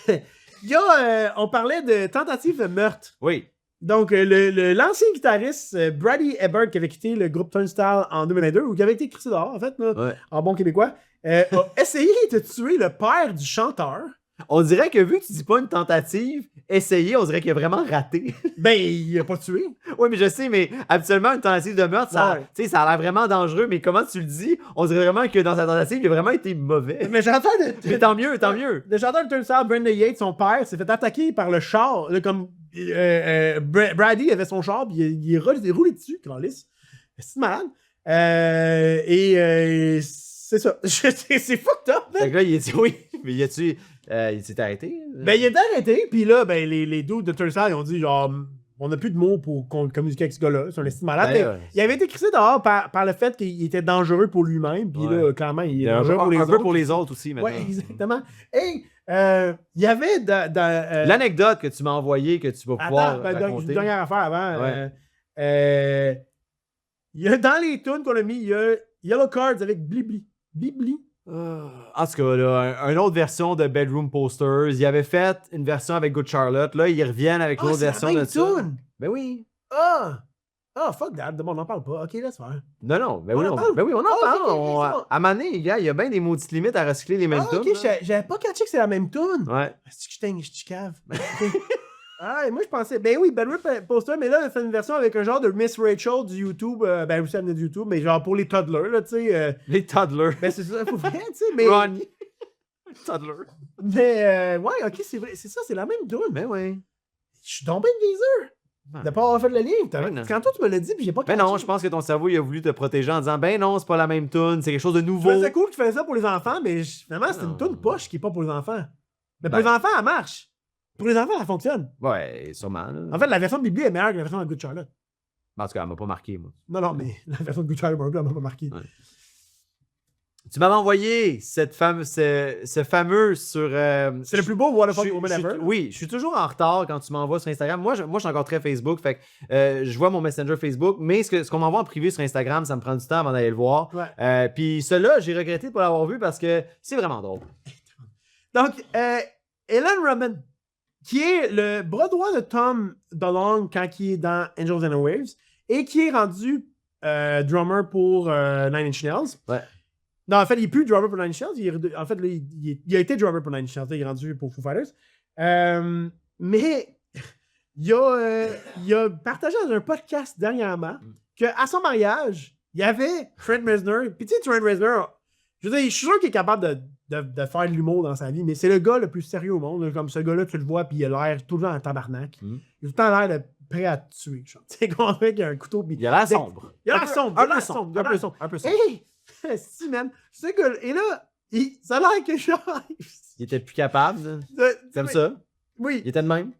Il y a, on parlait de tentative de meurtre. Oui. Donc, l'ancien guitariste Brady Ebert, qui avait quitté le groupe Turnstile en 2022, ou qui avait été crissé dehors, en fait, là, en bon québécois, a essayé de tuer le père du chanteur. On dirait que vu que tu dis pas une tentative, essayer, on dirait qu'il a vraiment raté. Ben, il a pas tué. Oui, mais je sais, mais habituellement, une tentative de meurtre, ça a l'air vraiment dangereux, mais comment tu le dis, on dirait vraiment que dans sa tentative, il a vraiment été mauvais. Mais j'entends mais tant mieux, tant mieux. Le chanteur de Turnstile, Brendan Yates, son père, s'est fait attaquer par le char, là, comme Brady avait son char, puis il est roulé dessus, Calice. C'est malade. C'est ça. C'est fucked up, man. Fait que là, il est oui, mais il s'est arrêté. Ben, il est arrêté, puis là, ben, les dudes de Turnstile, ils ont dit, genre, on n'a plus de mots pour communiquer avec ce gars-là. C'est un estime malade. Il avait été crissé dehors par le fait qu'il était dangereux pour lui-même, puis là, clairement, il est dangereux pour les autres. Un peu pour les autres aussi, maintenant. Oui, exactement. Et il y avait l'anecdote que tu m'as envoyée, que tu vas pouvoir raconter. Une dernière affaire avant. Il y a, dans les tunes qu'on a mis, il y a Yellow Cards avec Blibli. Blibli. En tout cas, là, une autre version de Bedroom Posters. Ils avaient fait une version avec Good Charlotte. Là, ils reviennent avec l'autre version de ça. Ben oui. Fuck that. Bon, on n'en parle pas. Ok, laisse faire. Non. Ben oui, on en parle. À un moment donné, il y a bien des maudites limites à recycler les mêmes tunes. Ok, j'avais pas catché que c'est la même tune. Ouais. C'est que je cave. Moi je pensais, ben oui, Bedroom Poster, mais là, elle fait une version avec un genre de Miss Rachel du YouTube, ben aussi elle venait du YouTube, mais genre pour les toddlers, là, tu sais. Les toddlers. Ben c'est ça, faut vrai, tu sais, mais. Ronnie. Toddler. Mais, ouais, ok, c'est vrai, c'est ça, c'est la même tune. Ben oui. Je suis tombé une viseur de pas avoir fait le livre. Quand toi tu me l'as dit, puis j'ai pas catché. Ben non, je pense que ton cerveau, il a voulu te protéger en disant, ben non, c'est pas la même tune, c'est quelque chose de nouveau. C'est cool que tu faisais ça pour les enfants, mais finalement, c'est une tune poche qui est pas pour les enfants. Mais pour les enfants, elle marche. Pour les enfants, ça fonctionne. Ouais, sûrement. Là. En fait, la version de Bibli est meilleure que la version de Good Charlotte. En tout cas, elle m'a pas marqué, moi. Non, mais la version de Good Charlotte, elle m'a pas marqué. Ouais. Tu m'avais envoyé ce fameux sur. C'est le plus beau Waterfuck je- Woman je- ever. Oui, je suis toujours en retard quand tu m'envoies sur Instagram. Moi, je suis encore très Facebook. Fait que je vois mon Messenger Facebook, mais ce qu'on m'envoie en privé sur Instagram, ça me prend du temps avant d'aller le voir. Ouais. Puis celui-là, j'ai regretté de pas l'avoir vu parce que c'est vraiment drôle. Donc, Ellen Roman, qui est le bras droit de Tom DeLonge quand il est dans Angels and Waves et qui est rendu drummer pour Nine Inch Nails. Ouais. Non, en fait, il n'est plus drummer pour Nine Inch Nails. En fait, là, il a été drummer pour Nine Inch Nails. Il est rendu pour Foo Fighters. Mais il a partagé dans un podcast dernièrement qu'à son mariage, il y avait Trent Reznor. Puis tu sais, Trent Reznor, je veux dire, je suis sûr qu'il est capable de faire de l'humour dans sa vie, mais c'est le gars le plus sérieux au monde. Comme ce gars-là, tu le vois, puis il a l'air tout le temps en tabarnak. Il a tout le temps l'air de prêt à te tuer. Tu sais, qu'on fait qu'il y a un couteau. Il a l'air sombre. Il a l'air sombre. Un peu sombre. Un peu sombre. Un peu sombre. Hey! Si, man. Ce gars et là, ça a l'air que genre. Il était plus capable. Comme ça. Oui. Il était de même.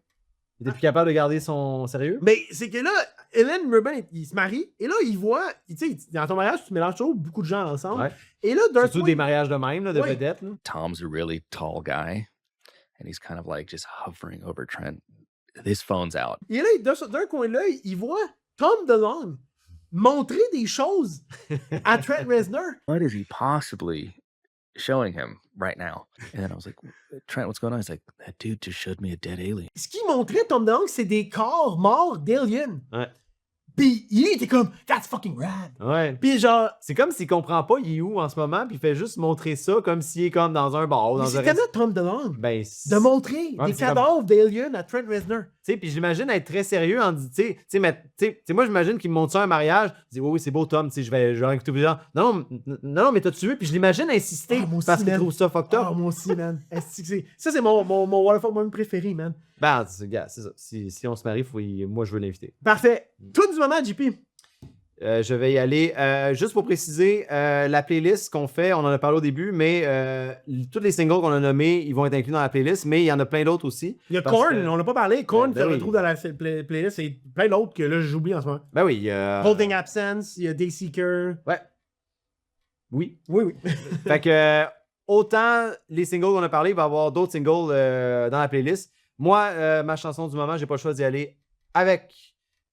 Il était plus capable de garder son sérieux. Mais c'est que là, Ellen Rubin, il se marie, et là, il voit, tu sais, dans ton mariage, tu mélanges toujours beaucoup de gens ensemble. Ouais. Et là, d'un Surtout point- des mariages de même, là, de Ouais. vedettes. là. Tom's a really tall guy, and he's kind of like just hovering over Trent. His phone's out. Et là, d'un coin de l'œil, il voit Tom DeLonge montrer des choses à Trent Reznor. What is he possibly showing him right now? And then I was like, Trent, what's going on? He's like, that dude just showed me a dead alien. Ce qu'il montrait, Tom DeLonge, c'est des corps morts d'aliens. Ouais. Puis il était comme, that's fucking rad. Ouais. Puis genre, C'est comme s'il comprend pas il est où en ce moment, puis il fait juste montrer ça comme s'il est comme dans un bar ou dans c'est un tellement Tom DeLonge Ben, de montrer Ouais, des c'est comme- cadavres d'aliens à Trent Reznor. Tu sais, puis j'imagine être très sérieux en disant, tu sais, moi j'imagine qu'il me montre ça à un mariage, je dis oui, c'est beau Tom, tu sais, je vais en écouter plusieurs. Non, mais t'as tué, puis je l'imagine insister Ah, moi aussi, parce qu'il man. trouve ça fucked up. Ah, moi aussi, man. Est-ce que ça, c'est mon Waterfuck Moment préféré, man. Ben, gars, c'est ça. Si on se marie, moi je veux l'inviter. Parfait. Tout du moment, JP. Je vais y aller. Juste pour préciser, la playlist qu'on fait, on en a parlé au début, mais tous les singles qu'on a nommés, ils vont être inclus dans la playlist, mais il y en a plein d'autres aussi. Il y a Parce Korn, que- on l'a pas parlé. Korn Ben se oui. retrouve dans la playlist et plein d'autres que là, j'oublie en ce moment. Ben oui. il y a- Holding Absence, il y a Dayseeker. Ouais. Oui. Oui, oui. Fait que autant les singles qu'on a parlé, il va y avoir d'autres singles dans la playlist. Moi, ma chanson du moment, j'ai pas le choix d'y aller avec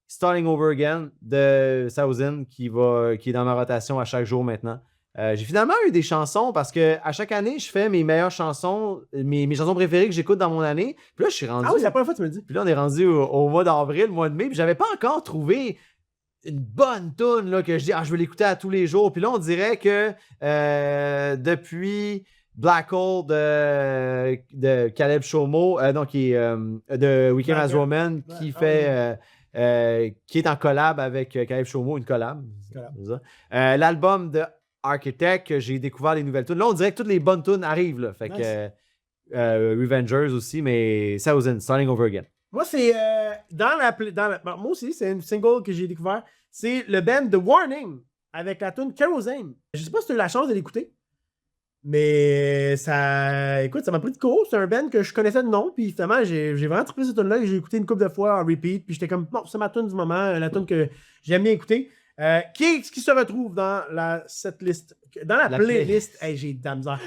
Starting Over Again de Thousand qui est dans ma rotation à chaque jour maintenant. J'ai finalement eu des chansons parce que à chaque année, je fais mes meilleures chansons, mes chansons préférées que j'écoute dans mon année. Puis là, je suis rendu. Ah oui, c'est la première fois que tu me le dis. Puis là, on est rendu au mois d'avril, mois de mai, puis j'avais pas encore trouvé une bonne tune là, que je dis, je veux l'écouter à tous les jours. Puis là, on dirait que depuis Black Hole de Caleb Shomo, qui est de Weekend as Woman, qui est en collab avec Caleb Shomo, une collab. c'est ça. L'album de Architect, que j'ai découvert les nouvelles tunes. Là, on dirait que toutes les bonnes tunes arrivent. Là. Fait que Revengers aussi, mais Thousand, Starting Over Again. Moi, c'est moi aussi, c'est une single que j'ai découvert. C'est le band The Warning avec la tune Kerosene. Je sais pas si tu as eu la chance de l'écouter, mais écoute, ça m'a pris de court. C'est un band que je connaissais de nom, puis finalement, j'ai vraiment trippé cette tune-là. J'ai écouté une couple de fois en repeat, puis j'étais comme, bon, c'est ma tune du moment, la tune que j'aime bien écouter. Qui se retrouve dans setlist, dans la playlist. Hey, j'ai de la misère.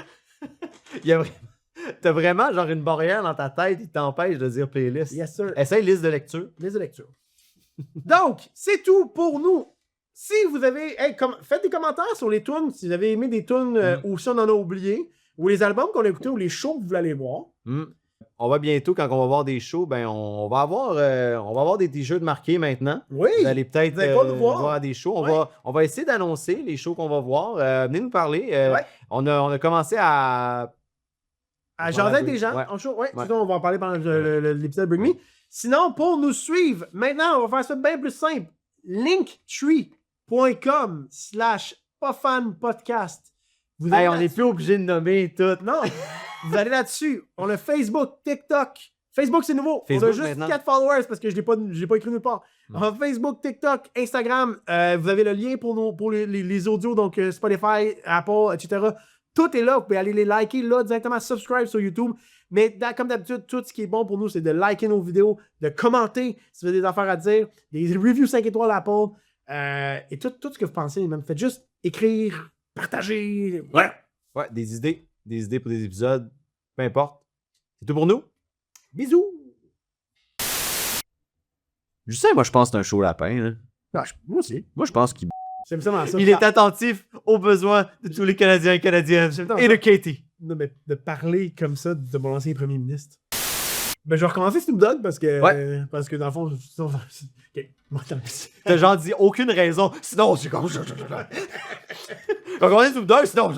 T'as vraiment genre une barrière dans ta tête qui t'empêche de dire playlist. Yes, sir. Essaye liste de lecture. Liste de lecture. Donc, c'est tout pour nous. Si vous avez... faites des commentaires sur les tunes, si vous avez aimé des tunes ou si on en a oublié, ou les albums qu'on a écoutés ou les shows que vous voulez aller voir. On va bientôt, quand on va voir des shows, ben on va avoir des t-shirts marqués maintenant. Oui! Vous allez peut-être Vous allez pas nous voir. des shows. Ouais. On va essayer d'annoncer les shows qu'on va voir. Venez nous parler. Ouais. On a commencé à jaser avec des gens Ouais. en show. Ouais. Ouais. Sinon, on va en parler pendant l'épisode Bring Me. Sinon, pour nous suivre, maintenant, on va faire ça bien plus simple. linktree.com/pofanpodcast. Vous Hey, allez on n'est plus obligé de nommer tout. Non! Vous allez là-dessus. On a Facebook, TikTok. Facebook, c'est nouveau. Facebook on a juste maintenant. 4 followers parce que je l'ai pas écrit nulle part. On a Facebook, TikTok, Instagram. Vous avez le lien pour les audios, donc Spotify, Apple, etc. Tout est là. Vous pouvez aller les liker là directement, subscribe sur YouTube. Mais comme d'habitude, tout ce qui est bon pour nous, c'est de liker nos vidéos, de commenter si vous avez des affaires à dire, des reviews 5 étoiles Apple, et tout ce que vous pensez. Même faites juste écrire partagez. Ouais. Ouais, des idées pour des épisodes, peu importe. C'est tout pour nous. Bisous. Justin, moi, je pense que c'est un show lapin. Là. Ah, moi aussi. Moi, je pense qu'il J'aime ça. il est attentif aux besoins de tous les Canadiens et Canadiennes. Et de Katie. Non, mais de parler comme ça de mon ancien premier ministre. Ben, je vais recommencer Snoop Dogg parce que, parce que dans le fond, ok, moi, tant pis. T'as genre dit aucune raison. Sinon, c'est comme. Je vais commencer Snoop Dogg, sinon.